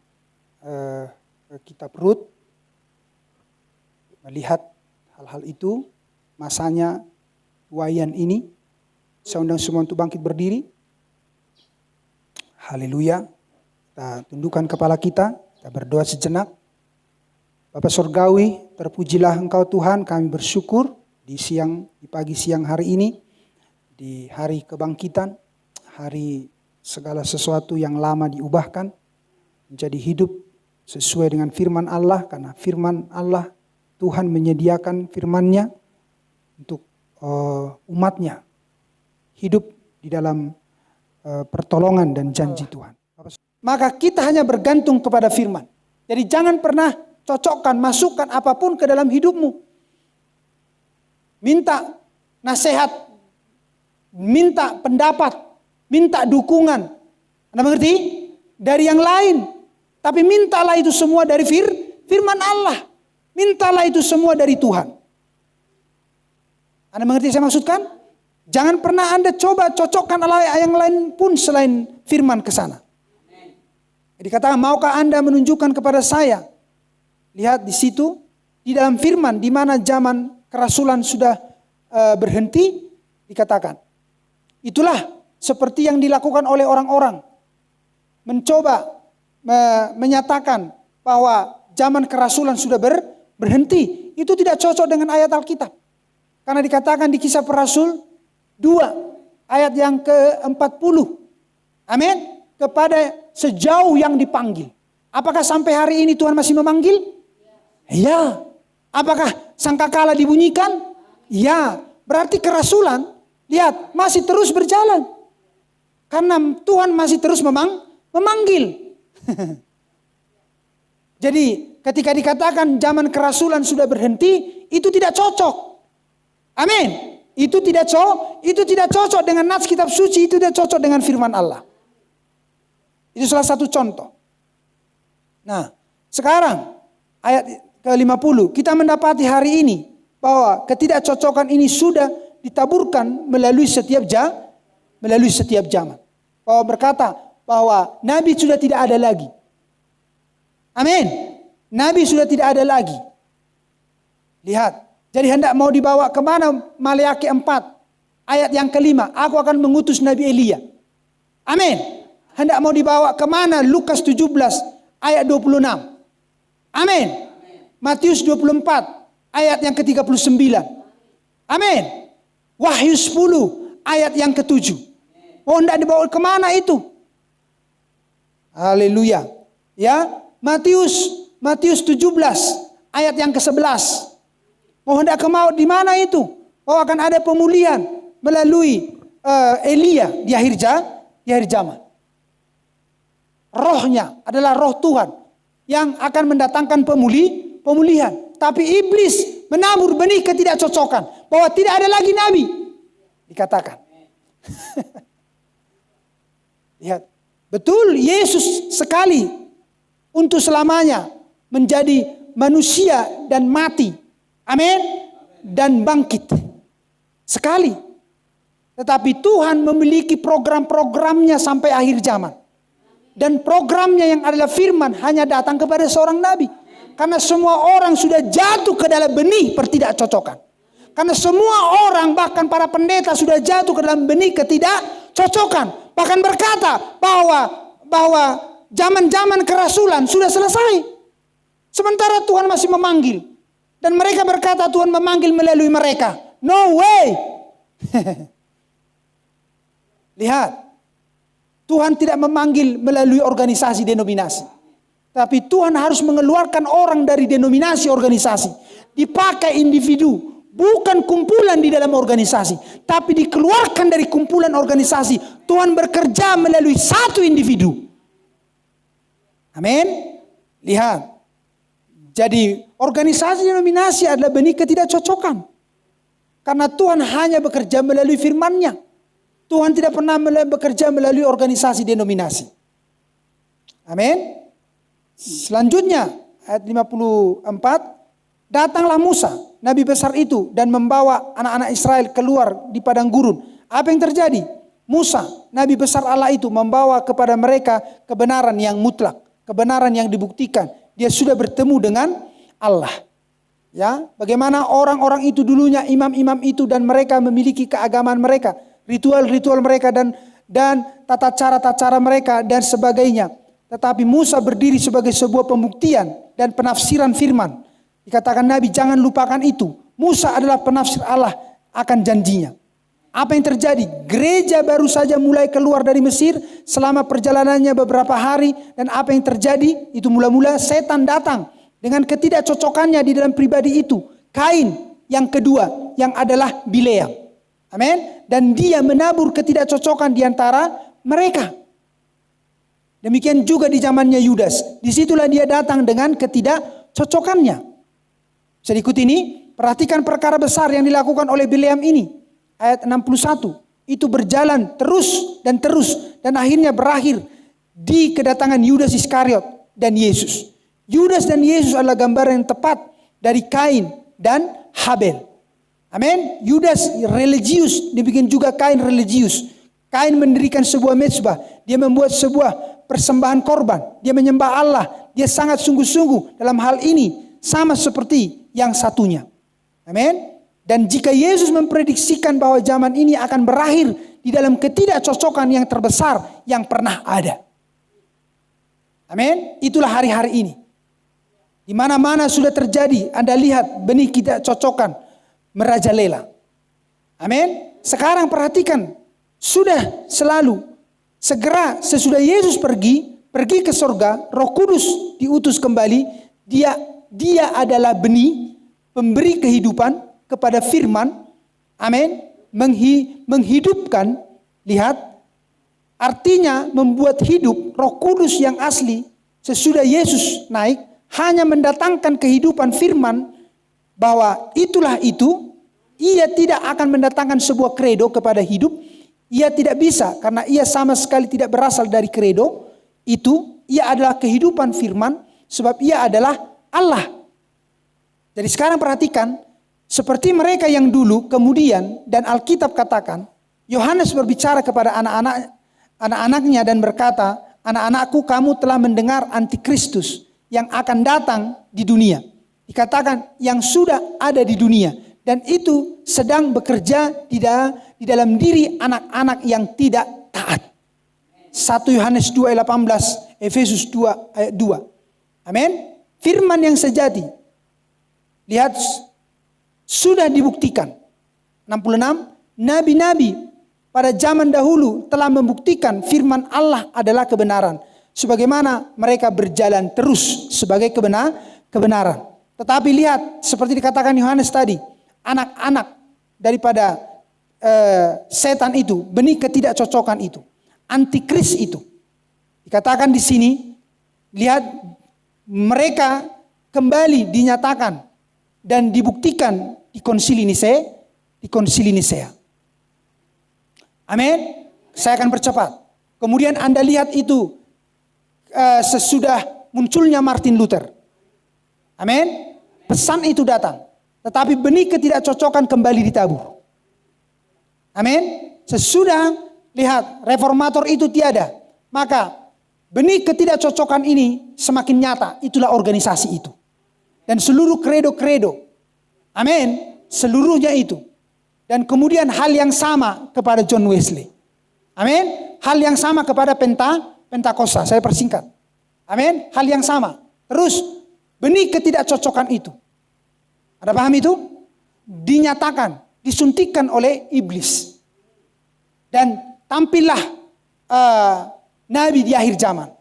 ke kitab Rut melihat hal-hal itu, masanya tuaian ini. Saya undang semua untuk bangkit berdiri. Haleluya. Kita tundukkan kepala kita berdoa sejenak. Bapa Surgawi, terpujilah Engkau Tuhan, kami bersyukur di pagi siang hari ini. Di hari kebangkitan, hari segala sesuatu yang lama diubahkan menjadi hidup sesuai dengan firman Allah, karena firman Allah, Tuhan menyediakan firman-Nya untuk umatnya hidup di dalam pertolongan dan janji Tuhan. Maka kita hanya bergantung kepada firman. Jadi jangan pernah cocokkan, masukkan apapun ke dalam hidupmu. Minta nasihat, minta pendapat, minta dukungan. Anda mengerti? Dari yang lain. Tapi mintalah itu semua dari firman Allah. Mintalah itu semua dari Tuhan. Anda mengerti saya maksudkan? Jangan pernah Anda coba cocokkan yang lain pun selain firman ke sana. Jadi katakan, maukah Anda menunjukkan kepada saya? Lihat di situ, di dalam firman, di mana zaman kerasulan sudah berhenti, dikatakan. Itulah seperti yang dilakukan oleh orang-orang. Mencoba menyatakan bahwa zaman kerasulan sudah berhenti. Itu tidak cocok dengan ayat Alkitab. Karena dikatakan di Kisah Para Rasul 2 ayat yang ke-40. Amin. Kepada sejauh yang dipanggil. Apakah sampai hari ini Tuhan masih memanggil? Ya. Apakah sangkakala dibunyikan? Ya. Berarti kerasulan, lihat, masih terus berjalan. Karena Tuhan masih terus memanggil. Jadi ketika dikatakan zaman kerasulan sudah berhenti, itu tidak cocok. Amin. Itu tidak cocok dengan nats kitab suci, itu tidak cocok dengan firman Allah. Itu salah satu contoh. Nah, sekarang ayat ke-50 kita mendapati hari ini bahwa ketidakcocokan ini sudah ditaburkan melalui setiap zaman. Bahwa berkata bahwa nabi sudah tidak ada lagi. Amin. Nabi sudah tidak ada lagi. Lihat. Jadi hendak mau dibawa kemana? Maleakhi 4 ayat yang ke-5. Aku akan mengutus Nabi Elia. Amin. Hendak mau dibawa kemana? Lukas 17 ayat 26. Amin. Matius 24 ayat yang ke-39. Amin. Wahyu 10 ayat yang ke-7. Oh, hendak dibawa kemana itu? Haleluya. Ya, Matius 17 ayat yang ke-11. Oh, hendak di mana itu? Oh, akan ada pemulihan melalui Elia di akhir zaman. Rohnya adalah roh Tuhan yang akan mendatangkan pemulihan. Tapi iblis menabur benih ketidakcocokan bahwa tidak ada lagi nabi. Dikatakan. Lihat, betul Yesus sekali untuk selamanya menjadi manusia dan mati. Amin. Dan bangkit. Sekali. Tetapi Tuhan memiliki program-programnya sampai akhir zaman. Dan programnya yang adalah firman hanya datang kepada seorang nabi. Karena semua orang sudah jatuh ke dalam benih pertidakcocokan. Karena semua orang, bahkan para pendeta, sudah jatuh ke dalam benih ketidakcocokan. Bahkan berkata bahwa zaman-zaman kerasulan sudah selesai. Sementara Tuhan masih memanggil. Dan mereka berkata Tuhan memanggil melalui mereka. No way. Lihat. Tuhan tidak memanggil melalui organisasi denominasi. Tapi Tuhan harus mengeluarkan orang dari denominasi organisasi. Dipakai individu. Bukan kumpulan di dalam organisasi. Tapi dikeluarkan dari kumpulan organisasi. Tuhan bekerja melalui satu individu. Amin. Lihat. Jadi organisasi denominasi adalah benih ketidakcocokan. Karena Tuhan hanya bekerja melalui firman-Nya. Tuhan tidak pernah bekerja melalui organisasi denominasi. Amin. Selanjutnya ayat 54. Datanglah Musa, nabi besar itu, dan membawa anak-anak Israel keluar di padang gurun. Apa yang terjadi? Musa, nabi besar Allah itu, membawa kepada mereka kebenaran yang mutlak. Kebenaran yang dibuktikan. Dia sudah bertemu dengan Allah. Ya, bagaimana orang-orang itu dulunya, imam-imam itu, dan mereka memiliki keagamaan mereka, ritual-ritual mereka dan tata cara mereka dan sebagainya. Tetapi Musa berdiri sebagai sebuah pembuktian dan penafsiran firman. Dikatakan Nabi, jangan lupakan itu. Musa adalah penafsir Allah akan janjinya. Apa yang terjadi? Gereja baru saja mulai keluar dari Mesir selama perjalanannya beberapa hari. Dan apa yang terjadi? Itu mula-mula setan datang dengan ketidakcocokannya di dalam pribadi itu. Kain yang kedua yang adalah Bileam. Amin. Dan dia menabur ketidakcocokan di antara mereka. Demikian juga di zamannya Yudas. Disitulah dia datang dengan ketidakcocokannya. Bisa diikuti ini? Perhatikan perkara besar yang dilakukan oleh Bileam ini. Ayat 61. Itu berjalan terus dan akhirnya berakhir di kedatangan Yudas Iskariot dan Yesus. Yudas dan Yesus adalah gambaran yang tepat dari Kain dan Habel. Amin. Yudas religius, dibikin juga Kain religius. Kain mendirikan sebuah mezbah, dia membuat sebuah persembahan korban, dia menyembah Allah, dia sangat sungguh-sungguh dalam hal ini sama seperti yang satunya. Amin. Dan jika Yesus memprediksikan bahwa zaman ini akan berakhir di dalam ketidakcocokan yang terbesar yang pernah ada. Amin. Itulah hari-hari ini. Di mana-mana sudah terjadi, Anda lihat benih ketidakcocokan merajalela. Amin. Sekarang perhatikan, sudah selalu segera sesudah Yesus pergi ke surga, Roh Kudus diutus kembali, dia adalah benih pemberi kehidupan kepada firman, amin, menghidupkan, lihat, artinya membuat hidup. Roh Kudus yang asli sesudah Yesus naik hanya mendatangkan kehidupan firman, bahwa itulah itu. Ia tidak akan mendatangkan sebuah kredo kepada hidup, ia tidak bisa karena ia sama sekali tidak berasal dari kredo itu. Ia adalah kehidupan firman sebab ia adalah Allah. Jadi sekarang perhatikan, seperti mereka yang dulu kemudian, dan Alkitab katakan, Yohanes berbicara kepada anak-anaknya dan berkata, anak-anakku, kamu telah mendengar antikristus yang akan datang di dunia. Dikatakan yang sudah ada di dunia, dan itu sedang bekerja di dalam diri anak-anak yang tidak taat. 1 Yohanes 2 ayat 18, Efesus 2 ayat 2. Amin. Firman yang sejati, lihat, sudah dibuktikan. 66, nabi-nabi pada zaman dahulu telah membuktikan firman Allah adalah kebenaran. Sebagaimana mereka berjalan terus sebagai kebenaran. Tetapi lihat, seperti dikatakan Yohanes tadi, anak-anak daripada setan itu, benih ketidakcocokan itu, antikris itu. Dikatakan di sini, lihat, mereka kembali dinyatakan dan dibuktikan di konsili Nisea. Amin. Saya akan percepat. Kemudian Anda lihat itu sesudah munculnya Martin Luther. Amin. Pesan itu datang. Tetapi benih ketidakcocokan kembali ditabur. Amin. Sesudah lihat reformator itu tiada, maka benih ketidakcocokan ini semakin nyata. Itulah organisasi itu. Dan seluruh kredo-kredo. Amin. Seluruhnya itu. Dan kemudian hal yang sama kepada John Wesley. Amin. Hal yang sama kepada Pentakosta. Saya persingkat. Amin. Hal yang sama. Terus benih ketidakcocokan itu. Ada paham itu? Dinyatakan. Disuntikkan oleh iblis. Dan tampillah nabi di akhir zaman.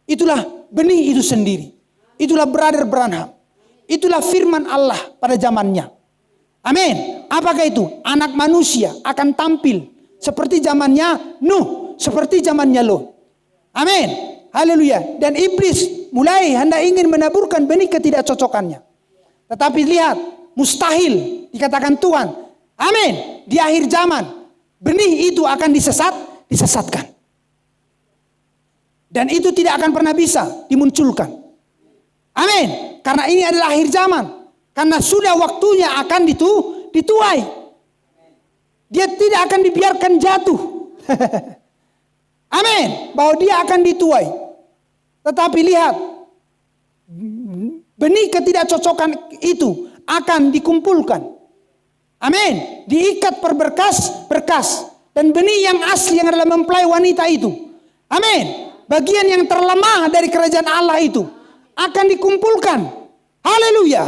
Itulah benih itu sendiri. Itulah Brother Branham. Itulah firman Allah pada zamannya. Amin. Apakah itu? Anak manusia akan tampil seperti zamannya Nuh, seperti zamannya Lot. Amin. Haleluya. Dan iblis mulai hendak ingin menaburkan benih ketidakcocokannya. Tetapi lihat, mustahil dikatakan Tuhan. Amin. Di akhir zaman benih itu akan disesatkan. Dan itu tidak akan pernah bisa dimunculkan. Amin. Karena ini adalah akhir zaman. Karena sudah waktunya akan dituai. Dia tidak akan dibiarkan jatuh. Amin. Bahwa dia akan dituai. Tetapi lihat. Benih ketidakcocokan itu akan dikumpulkan. Amin. Diikat per berkas. Dan benih yang asli yang adalah mempelai wanita itu. Amin. Bagian yang terlemah dari kerajaan Allah itu akan dikumpulkan. Haleluya.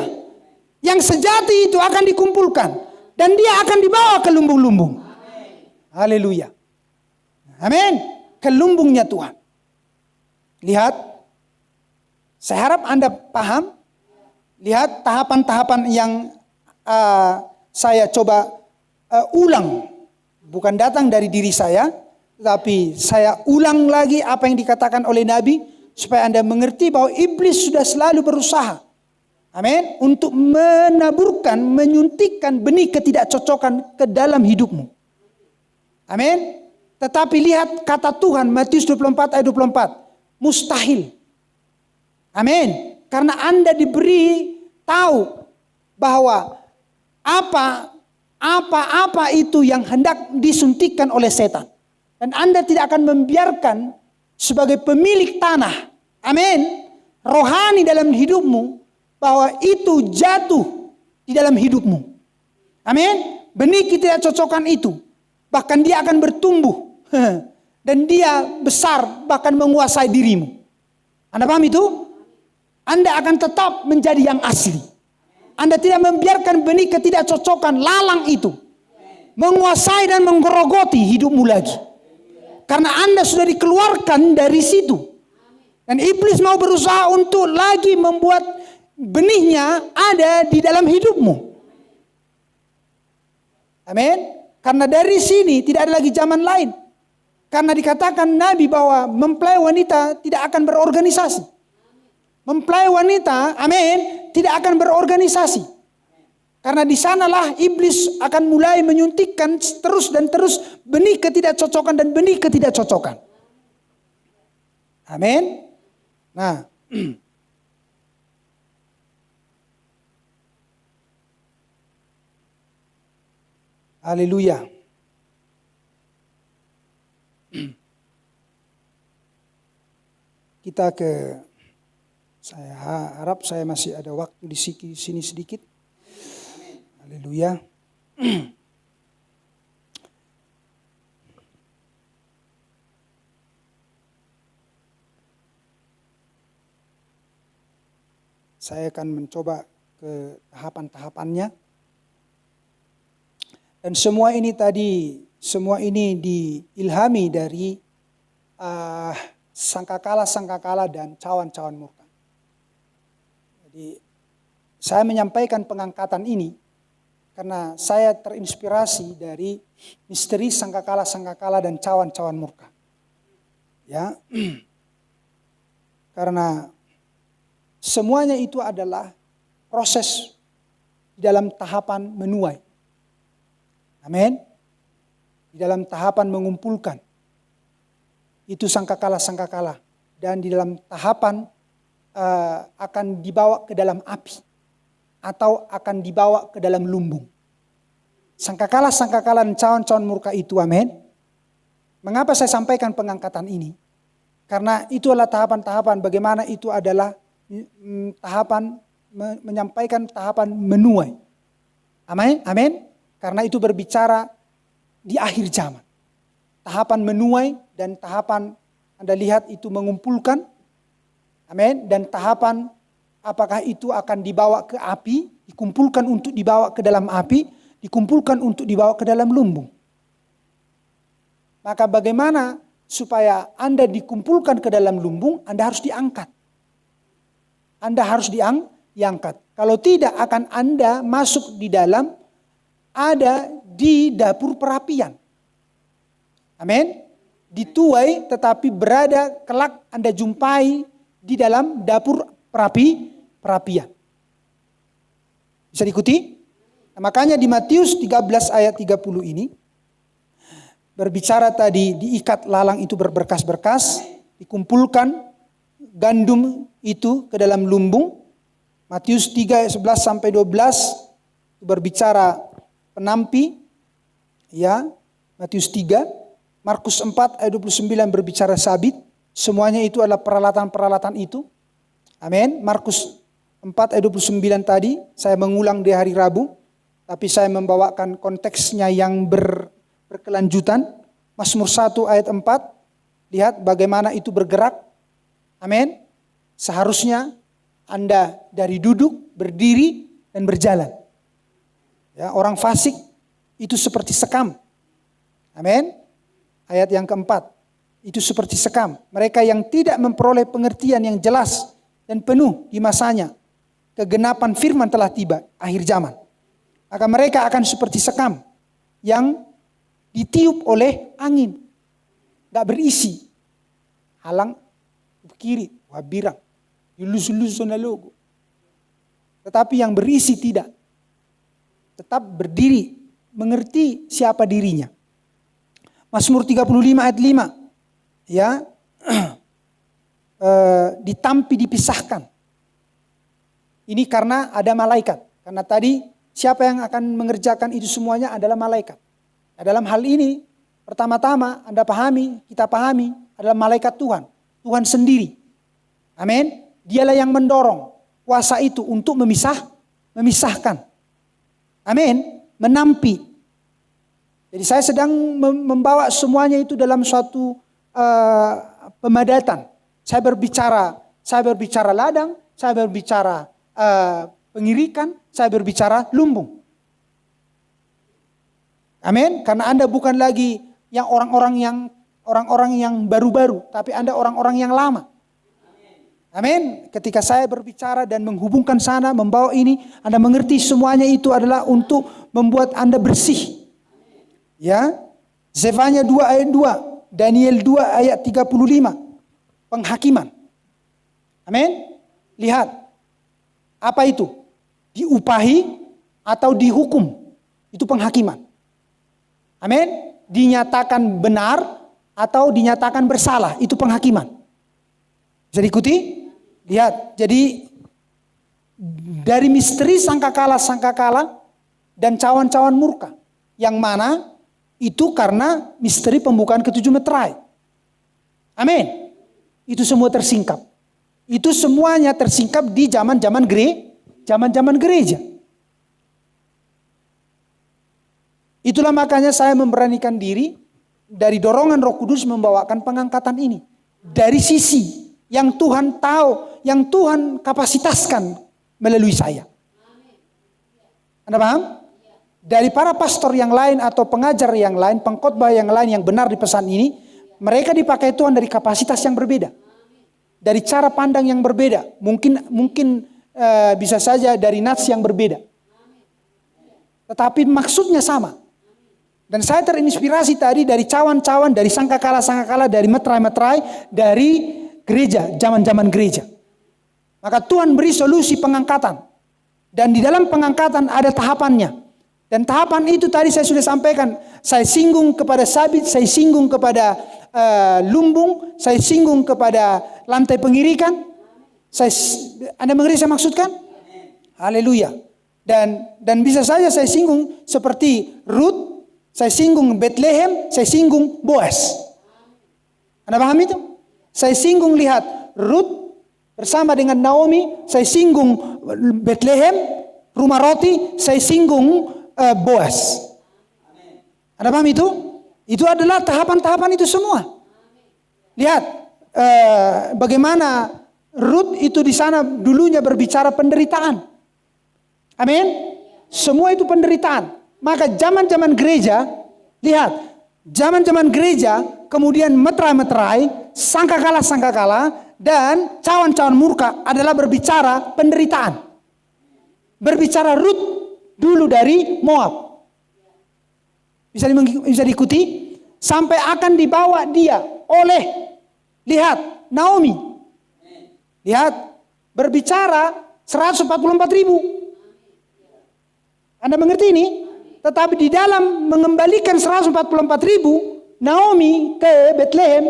Yang sejati itu akan dikumpulkan. Dan dia akan dibawa ke lumbung-lumbung. Haleluya. Amin. Ke lumbungnya Tuhan. Lihat. Saya harap Anda paham. Lihat tahapan-tahapan yang saya coba ulang. Bukan datang dari diri saya. Tapi saya ulang lagi apa yang dikatakan oleh Nabi. Supaya Anda mengerti bahwa iblis sudah selalu berusaha. Amin. Untuk menaburkan, menyuntikkan benih ketidakcocokan ke dalam hidupmu. Amin. Tetapi lihat kata Tuhan Matius 24 ayat 24. Mustahil. Amin. Karena Anda diberi tahu bahwa apa itu yang hendak disuntikkan oleh setan. Dan Anda tidak akan membiarkan sebagai pemilik tanah. Amin. Rohani dalam hidupmu. Bahwa itu jatuh di dalam hidupmu. Amin. Benih ketidakcocokan itu. Bahkan dia akan bertumbuh. Dan dia besar bahkan menguasai dirimu. Anda paham itu? Anda akan tetap menjadi yang asli. Anda tidak membiarkan benih ketidakcocokan lalang itu. Menguasai dan menggerogoti hidupmu lagi. Karena Anda sudah dikeluarkan dari situ. Dan iblis mau berusaha untuk lagi membuat benihnya ada di dalam hidupmu. Amin. Karena dari sini tidak ada lagi zaman lain. Karena dikatakan Nabi bahwa mempelai wanita tidak akan berorganisasi. Mempelai wanita, amin, tidak akan berorganisasi. Karena di sanalah iblis akan mulai menyuntikkan terus dan terus benih ketidakcocokan dan benih ketidakcocokan. Amin. Nah, haleluya. Kita saya harap saya masih ada waktu di sini sedikit. Haleluya. Saya akan mencoba ke tahapan-tahapannya. Dan semua ini diilhami dari sangkakala dan cawan-cawan murka. Jadi saya menyampaikan pengangkatan ini karena saya terinspirasi dari misteri sangkakala dan cawan-cawan murka. Ya. Karena semuanya itu adalah proses di dalam tahapan menuai. Amin. Di dalam tahapan mengumpulkan. Itu sangkakala. Dan di dalam tahapan akan dibawa ke dalam api. Atau akan dibawa ke dalam lumbung. Sangkakala dan cawan-cawan murka itu, amin. Mengapa saya sampaikan pengangkatan ini? Karena itu adalah tahapan-tahapan bagaimana itu adalah tahapan menyampaikan tahapan menuai. Amin. Amin. Karena itu berbicara di akhir zaman. Tahapan menuai dan tahapan Anda lihat itu mengumpulkan. Amin. Dan tahapan apakah itu akan dibawa ke api, dikumpulkan untuk dibawa ke dalam api, dikumpulkan untuk dibawa ke dalam lumbung. Maka bagaimana supaya Anda dikumpulkan ke dalam lumbung, Anda harus diangkat. Anda harus diangkat. Kalau tidak akan Anda masuk di dalam, ada di dapur perapian. Amin. Dituai tetapi berada kelak Anda jumpai di dalam dapur perapian. Bisa diikuti? Nah, makanya di Matius 13 ayat 30 ini berbicara tadi diikat lalang itu berberkas-berkas, dikumpulkan gandum itu ke dalam lumbung. Matius 3 ayat 11 sampai 12 berbicara penampi, ya. Matius 3, Markus 4 ayat 29 berbicara sabit. Semuanya itu adalah peralatan-peralatan itu. Amin. Markus 4 ayat 29 tadi saya mengulang di hari Rabu, tapi saya membawakan konteksnya yang berkelanjutan. Mazmur 1 ayat 4, lihat bagaimana itu bergerak. Amin. Seharusnya Anda dari duduk, berdiri, dan berjalan. Ya, orang fasik itu seperti sekam. Amin. Ayat yang keempat. Itu seperti sekam. Mereka yang tidak memperoleh pengertian yang jelas dan penuh di masanya. Kegenapan firman telah tiba, akhir zaman. Maka mereka akan seperti sekam yang ditiup oleh angin. Gak berisi. Halang, kiri, wabirang. Yulus-lus zona logo. Tetapi yang berisi tidak. Tetap berdiri, mengerti siapa dirinya. Mazmur 35 ayat 5. Ya, ditampi dipisahkan. Ini karena ada malaikat. Karena tadi siapa yang akan mengerjakan itu semuanya adalah malaikat. Nah, dalam hal ini pertama-tama Anda pahami, kita pahami adalah malaikat Tuhan. Tuhan sendiri. Amin. Dialah yang mendorong kuasa itu untuk memisahkan. Amin. Menampi. Jadi saya sedang membawa semuanya itu dalam suatu pemadatan. Saya berbicara ladang, saya berbicara pengirikan, saya berbicara lumbung. Amin. Karena Anda bukan lagi yang orang-orang yang baru-baru, tapi Anda orang-orang yang lama. Amin. Ketika saya berbicara dan menghubungkan sana, membawa ini, Anda mengerti semuanya itu adalah untuk membuat Anda bersih. Ya. Zefanya 2 ayat 2, Daniel 2 ayat 35. Penghakiman. Amin. Lihat. Apa itu? Diupahi atau dihukum. Itu penghakiman. Amin. Dinyatakan benar atau dinyatakan bersalah. Itu penghakiman. Bisa diikuti? Lihat. Jadi dari misteri sangkakala dan cawan-cawan murka. Yang mana itu karena misteri pembukaan ketujuh meterai. Amin. Itu semua tersingkap. Itu semuanya tersingkap di zaman-zaman gereja. Itulah makanya saya memberanikan diri dari dorongan Roh Kudus membawakan pengangkatan ini. Dari sisi yang Tuhan tahu, yang Tuhan kapasitaskan melalui saya. Anda paham? Dari para pastor yang lain atau pengajar yang lain, pengkhotbah yang lain yang benar di pesan ini, mereka dipakai Tuhan dari kapasitas yang berbeda. Dari cara pandang yang berbeda. Mungkin bisa saja dari nats yang berbeda. Tetapi maksudnya sama. Dan saya terinspirasi tadi dari cawan-cawan, dari sangkakala, dari meterai-meterai, dari gereja, zaman-zaman gereja. Maka Tuhan beri solusi pengangkatan. Dan di dalam pengangkatan ada tahapannya. Dan tahapan itu tadi saya sudah sampaikan. Saya singgung kepada sabit, saya singgung kepada lumbung, saya singgung kepada lantai pengirikan. Anda mengerti saya maksudkan? Haleluya. Dan bisa saja saya singgung seperti Ruth, saya singgung Bethlehem, saya singgung Boaz. Anda paham itu? Saya singgung lihat Ruth bersama dengan Naomi, saya singgung Bethlehem, rumah roti, saya singgung Boaz. Anda paham itu? Itu adalah tahapan-tahapan itu semua. Lihat bagaimana Ruth itu di sana dulunya berbicara penderitaan. Amin. Semua itu penderitaan. Maka zaman-zaman gereja, lihat, zaman-zaman gereja kemudian meterai-meterai, sangkakala dan cawan-cawan murka adalah berbicara penderitaan. Berbicara Ruth dulu dari Moab. Bisa diikuti? Sampai akan dibawa dia oleh, lihat, Naomi. Lihat, berbicara 144.000. Anda mengerti ini? Tetapi di dalam mengembalikan 144.000 Naomi ke Bethlehem,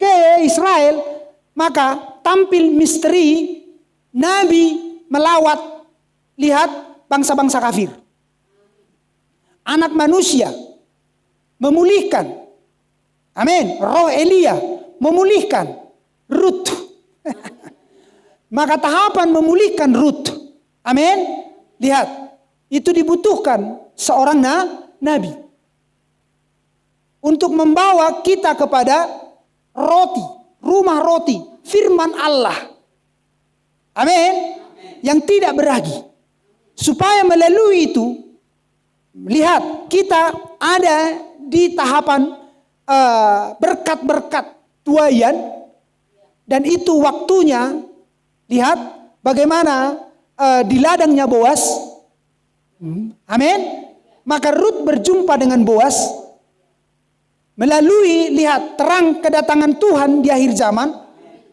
ke Israel, maka tampil misteri Nabi melawat, lihat, bangsa-bangsa kafir. Anak manusia memulihkan. Amin. Roh Elia memulihkan Ruth. Maka tahapan memulihkan Ruth. Amin. Lihat. Itu dibutuhkan seorang nabi. Untuk membawa kita kepada roti. Rumah roti. Firman Allah. Amin. Yang tidak beragi. Supaya melalui itu, lihat, kita ada di tahapan berkat-berkat tuaian, dan itu waktunya, lihat bagaimana di ladangnya Boas. Amin. Maka Rut berjumpa dengan Boas melalui, lihat, terang kedatangan Tuhan di akhir zaman.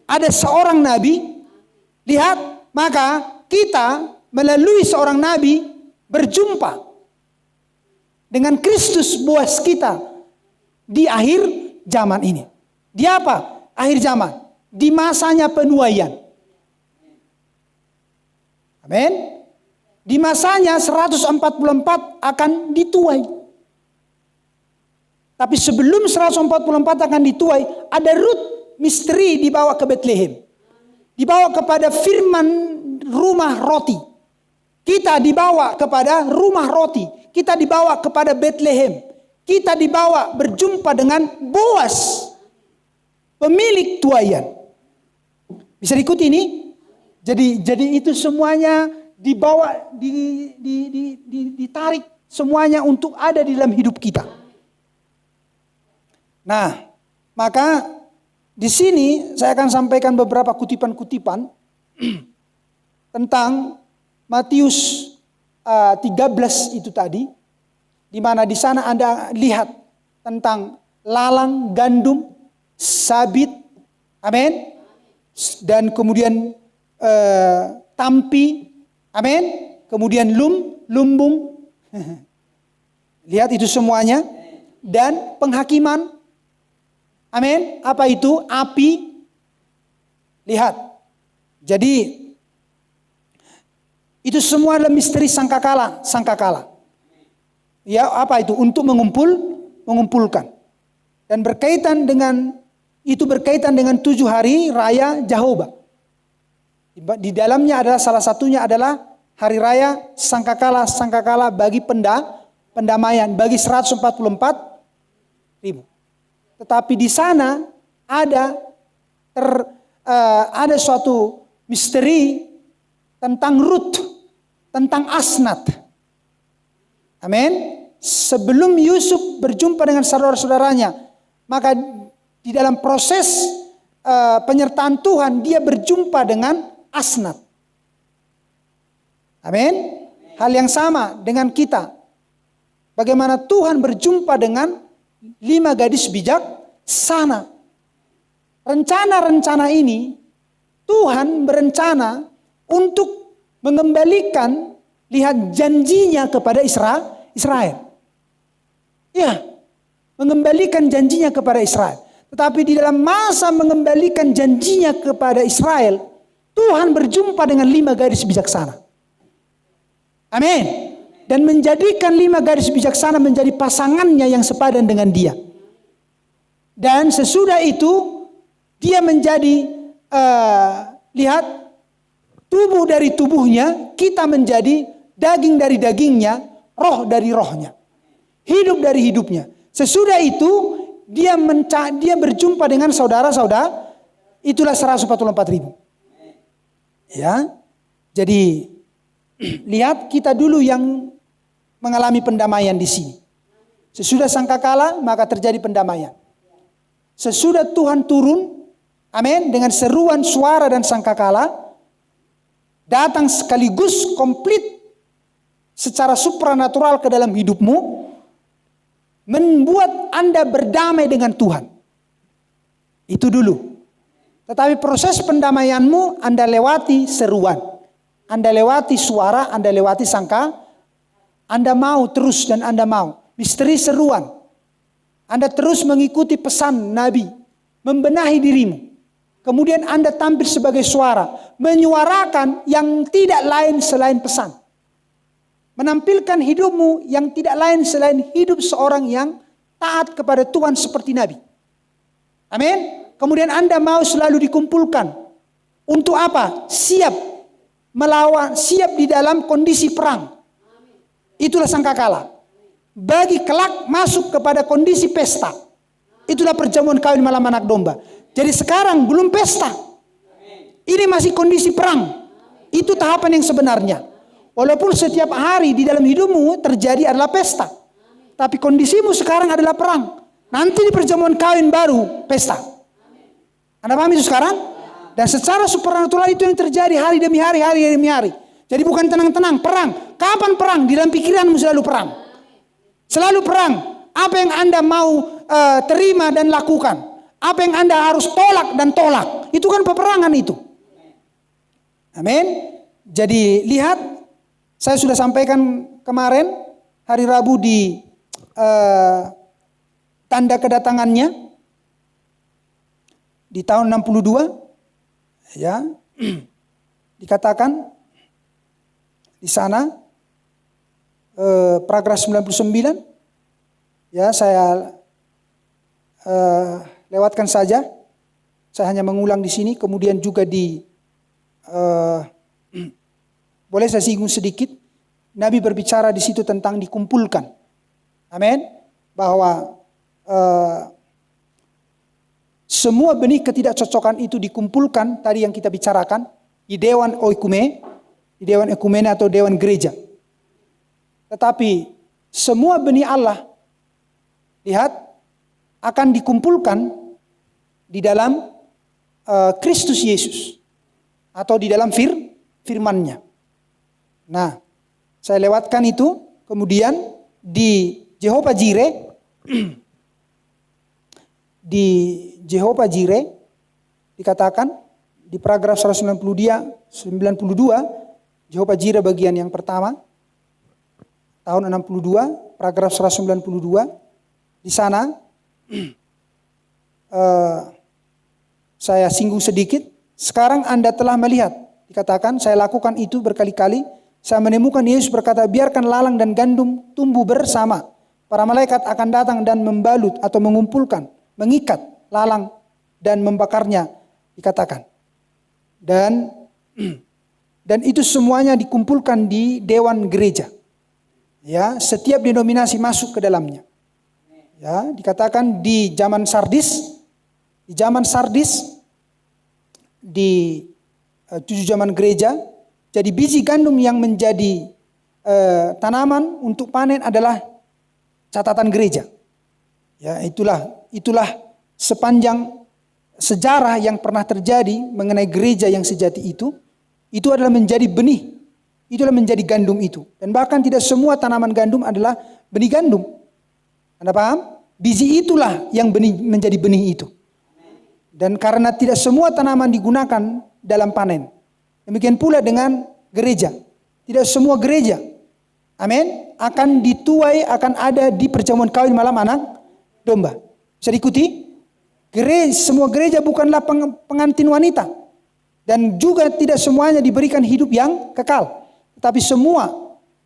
Ada seorang nabi, lihat, maka kita melalui seorang nabi berjumpa dengan Kristus Boas kita di akhir zaman ini. Di apa? Akhir zaman. Di masanya penuaian. Amin. Di masanya 144 akan dituai. Tapi sebelum 144 akan dituai, ada Rut misteri dibawa ke Betlehem. Dibawa kepada firman rumah roti. Kita dibawa kepada rumah roti. Kita dibawa kepada Betlehem. Kita dibawa berjumpa dengan Boas, pemilik tuaian. Bisa diikuti ini? Jadi itu semuanya dibawa, ditarik semuanya untuk ada di dalam hidup kita. Nah, maka di sini saya akan sampaikan beberapa kutipan-kutipan tentang Matius 13 itu tadi, di mana di sana Anda lihat tentang lalang, gandum, sabit, amin, dan kemudian tampi, amin, kemudian lumbung, lihat itu semuanya, dan penghakiman, amin, apa itu? Api, lihat. Jadi itu semua adalah misteri sangkakala. Ya, apa itu? Untuk mengumpulkan. Dan berkaitan dengan 7 hari raya Jehovah. Di dalamnya adalah salah satunya adalah hari raya sangkakala bagi pendamaian bagi 144.000. Tetapi di sana ada suatu misteri tentang Rut, tentang Asnat. Amin. Sebelum Yusuf berjumpa dengan saudara-saudaranya, maka di dalam proses penyertaan Tuhan, dia berjumpa dengan Asnat. Amin. Hal yang sama dengan kita. Bagaimana Tuhan berjumpa dengan 5 gadis bijaksana. Rencana-rencana ini, Tuhan berencana untuk mengembalikan, lihat, janjinya kepada Israel. Ya, mengembalikan janjinya kepada Israel. Tetapi di dalam masa mengembalikan janjinya kepada Israel, Tuhan berjumpa dengan 5 gadis bijaksana. Amin. Dan menjadikan 5 gadis bijaksana menjadi pasangannya yang sepadan dengan dia. Dan sesudah itu dia menjadi lihat, tubuh dari tubuhnya, kita menjadi daging dari dagingnya, roh dari rohnya, hidup dari hidupnya. Sesudah itu dia berjumpa dengan saudara-saudara, itulah 144.000. Ya, jadi lihat, kita dulu yang mengalami pendamaian di sini. Sesudah sangkakala maka terjadi pendamaian. Sesudah Tuhan turun, amin, dengan seruan suara dan sangkakala, datang sekaligus komplit secara supranatural ke dalam hidupmu, membuat Anda berdamai dengan Tuhan. Itu dulu. Tetapi proses pendamaianmu, Anda lewati seruan, Anda lewati suara, Anda lewati sangka, Anda mau terus dan Anda mau. Misteri seruan. Anda terus mengikuti pesan Nabi, membenahi dirimu. Kemudian Anda tampil sebagai suara, menyuarakan yang tidak lain selain pesan. Menampilkan hidupmu yang tidak lain selain hidup seorang yang taat kepada Tuhan seperti Nabi. Amin. Kemudian Anda mau selalu dikumpulkan. Untuk apa? Siap melawan, siap di dalam kondisi perang. Itulah sangkakala. Bagi kelak masuk kepada kondisi pesta. Itulah perjamuan kawin malam anak domba. Jadi sekarang belum pesta. Ini masih kondisi perang. Itu tahapan yang sebenarnya. Walaupun setiap hari di dalam hidupmu terjadi adalah pesta. Tapi kondisimu sekarang adalah perang. Nanti di perjamuan kawin baru pesta. Anda paham itu sekarang? Dan secara supernatural itu yang terjadi hari demi hari, hari demi hari. Jadi bukan tenang-tenang, perang. Kapan perang? Di dalam pikiranmu selalu perang. Selalu perang. Apa yang Anda mau terima dan lakukan. Apa yang Anda harus tolak dan tolak. Itu kan peperangan itu. Amin. Jadi lihat, saya sudah sampaikan kemarin hari Rabu di tanda kedatangannya di tahun 62, ya, dikatakan di sana paragraf 99, ya saya lewatkan saja, saya hanya mengulang di sini, kemudian juga di boleh saya singgung sedikit. Nabi berbicara di situ tentang dikumpulkan. Amin. Bahwa semua benih ketidakcocokan itu dikumpulkan tadi yang kita bicarakan di Dewan Oikume, di Dewan Ekumene atau Dewan Gereja. Tetapi semua benih Allah, lihat, akan dikumpulkan di dalam Kristus Yesus atau di dalam firman-Nya. Nah, saya lewatkan itu, kemudian di Jehovah Jireh, di Jehovah Jireh dikatakan di paragraf 192, Jehovah Jireh bagian yang pertama, tahun 62, paragraf 192, di sana saya singgung sedikit. Sekarang Anda telah melihat, dikatakan saya lakukan itu berkali-kali. Saya menemukan Yesus berkata, biarkan lalang dan gandum tumbuh bersama. Para malaikat akan datang dan membalut atau mengumpulkan, mengikat lalang dan membakarnya, dikatakan. Dan itu semuanya dikumpulkan di Dewan Gereja. Ya, setiap denominasi masuk ke dalamnya. Ya, dikatakan di zaman Sardis, di 7 zaman gereja, jadi biji gandum yang menjadi tanaman untuk panen adalah catatan gereja. Ya, itulah sepanjang sejarah yang pernah terjadi mengenai gereja yang sejati itu adalah menjadi benih, itulah menjadi gandum itu. Dan bahkan tidak semua tanaman gandum adalah benih gandum. Anda paham? Biji itulah yang menjadi benih itu. Dan karena tidak semua tanaman digunakan dalam panen. Demikian pula dengan gereja. Tidak semua gereja, amin, akan dituai, akan ada di perjamuan kawin malam anak domba. Bisa diikuti? Semua gereja bukanlah pengantin wanita. Dan juga tidak semuanya diberikan hidup yang kekal. Tetapi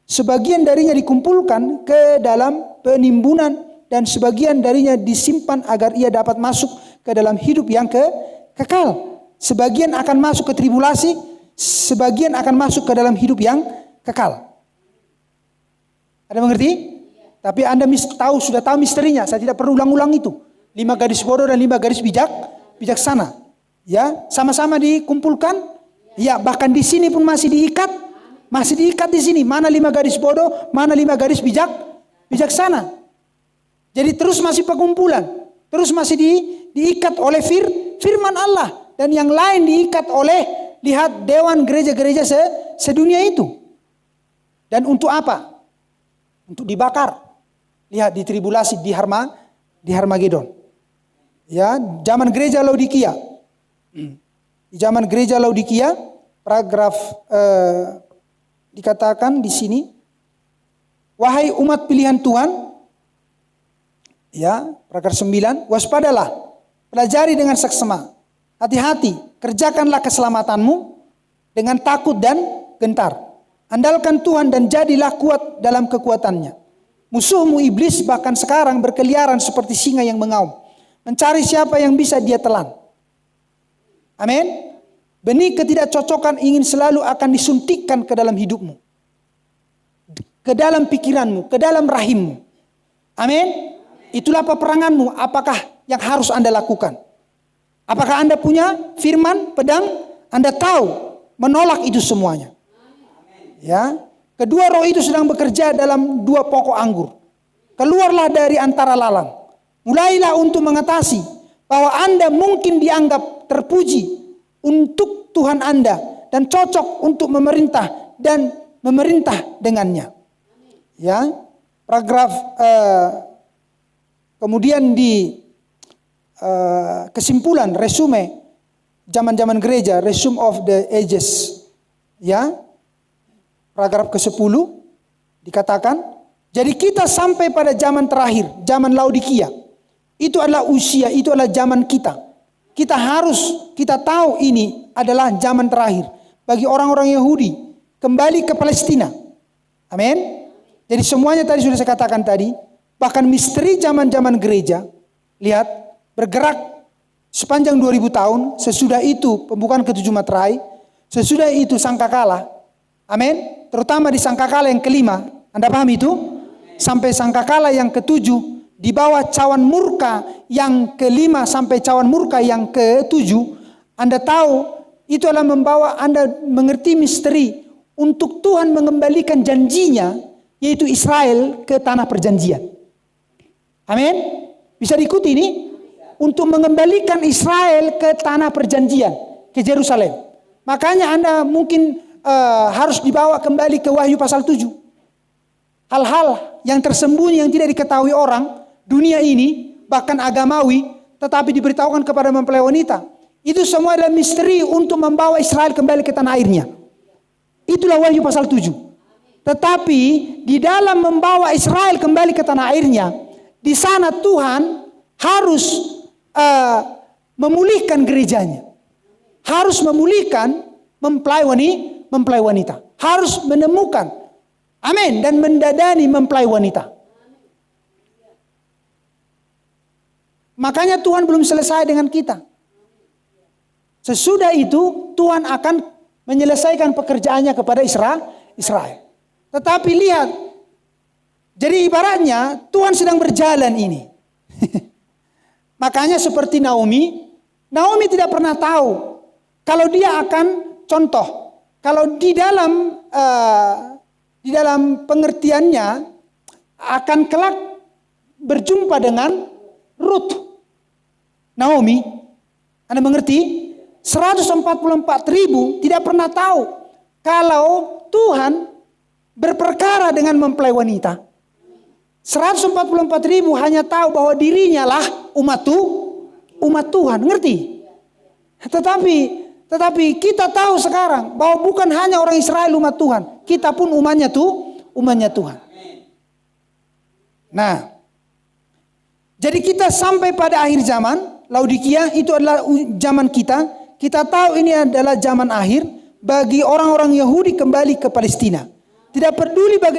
sebagian darinya dikumpulkan ke dalam penimbunan. Dan sebagian darinya disimpan agar ia dapat masuk ke dalam hidup yang kekal. Sebagian akan masuk ke tribulasi, sebagian akan masuk ke dalam hidup yang kekal. Ada mengerti? Tapi Anda sudah tahu misterinya. Saya tidak perlu ulang-ulang itu. 5 gadis bodoh dan 5 gadis bijaksana. Ya, sama-sama dikumpulkan. Ya, bahkan di sini pun masih diikat di sini. Mana 5 gadis bodoh, mana 5 gadis bijaksana. Jadi terus masih pengumpulan, terus masih diikat oleh firman Allah. Dan yang lain diikat oleh, lihat, dewan gereja-gereja sedunia itu. Dan untuk apa? Untuk dibakar. Lihat di tribulasi, di Harmagedon. Ya, zaman gereja Laodikia. Di zaman gereja Laodikia, paragraf dikatakan di sini, wahai umat pilihan Tuhan, ya, paragraf 9, waspadalah, pelajari dengan seksama, hati-hati, kerjakanlah keselamatanmu dengan takut dan gentar. Andalkan Tuhan dan jadilah kuat dalam kekuatannya. Musuhmu iblis bahkan sekarang berkeliaran seperti singa yang mengaum, mencari siapa yang bisa dia telan. Amin. Benih ketidakcocokan ingin selalu akan disuntikkan ke dalam hidupmu, ke dalam pikiranmu, ke dalam rahimmu. Amin. Itulah peperanganmu. Apakah yang harus Anda lakukan? Apakah Anda punya firman, pedang? Anda tahu menolak itu semuanya. Ya, kedua roh itu sedang bekerja dalam 2 pokok anggur. keluarlah dari antara lalang. Mulailah untuk mengatasi bahwa Anda mungkin dianggap terpuji untuk Tuhan Anda dan cocok untuk memerintah dan memerintah dengannya. Ya, paragraf kemudian di kesimpulan resume zaman-zaman gereja, resume of the ages. Ya, paragraf ke-10 dikatakan, jadi kita sampai pada zaman terakhir, zaman Laodikia. Itu adalah usia, itu adalah zaman kita. Kita tahu ini adalah zaman terakhir bagi orang-orang Yahudi kembali ke Palestina. Amin. Jadi semuanya tadi sudah saya katakan tadi, bahkan misteri zaman-zaman gereja, lihat, bergerak sepanjang 2000 tahun, sesudah itu pembukaan ke-7 Materai, sesudah itu sangkakala. Amin. Terutama di sangkakala yang kelima, Anda paham itu? Sampai sangkakala yang ke-7, di bawah cawan murka yang ke-5 sampai cawan murka yang ke-7, Anda tahu itu adalah membawa Anda mengerti misteri untuk Tuhan mengembalikan janjinya, yaitu Israel ke tanah perjanjian. Amin. Bisa diikuti ini? Untuk mengembalikan Israel ke tanah perjanjian, ke Yerusalem. Makanya Anda mungkin harus dibawa kembali ke Wahyu pasal 7. Hal-hal yang tersembunyi yang tidak diketahui orang dunia ini, bahkan agamawi, tetapi diberitahukan kepada mempelai wanita. Itu semua adalah misteri untuk membawa Israel kembali ke tanah airnya. Itulah Wahyu pasal 7. Tetapi di dalam membawa Israel kembali ke tanah airnya, di sana Tuhan harus memulihkan gerejanya. Harus memulihkan mempelai wanita. Harus menemukan, amin, dan mendadani mempelai wanita. Makanya Tuhan belum selesai dengan kita. Sesudah itu Tuhan akan menyelesaikan pekerjaannya kepada Israel. Tetapi lihat, jadi ibaratnya Tuhan sedang berjalan ini. Makanya seperti Naomi tidak pernah tahu kalau dia akan contoh. Kalau di dalam pengertiannya akan kelak berjumpa dengan Ruth. Naomi, Anda mengerti? 144.000 tidak pernah tahu kalau Tuhan berperkara dengan mempelai wanita. 144.000 hanya tahu bahwa dirinya lah umat Tuhan, ngerti? Tetapi kita tahu sekarang bahwa bukan hanya orang Israel umat Tuhan, kita pun umatnya Tuhan. Nah, jadi kita sampai pada akhir zaman. Laodikia itu adalah zaman kita. Kita tahu ini adalah zaman akhir bagi orang-orang Yahudi kembali ke Palestina. Tidak peduli bagaimana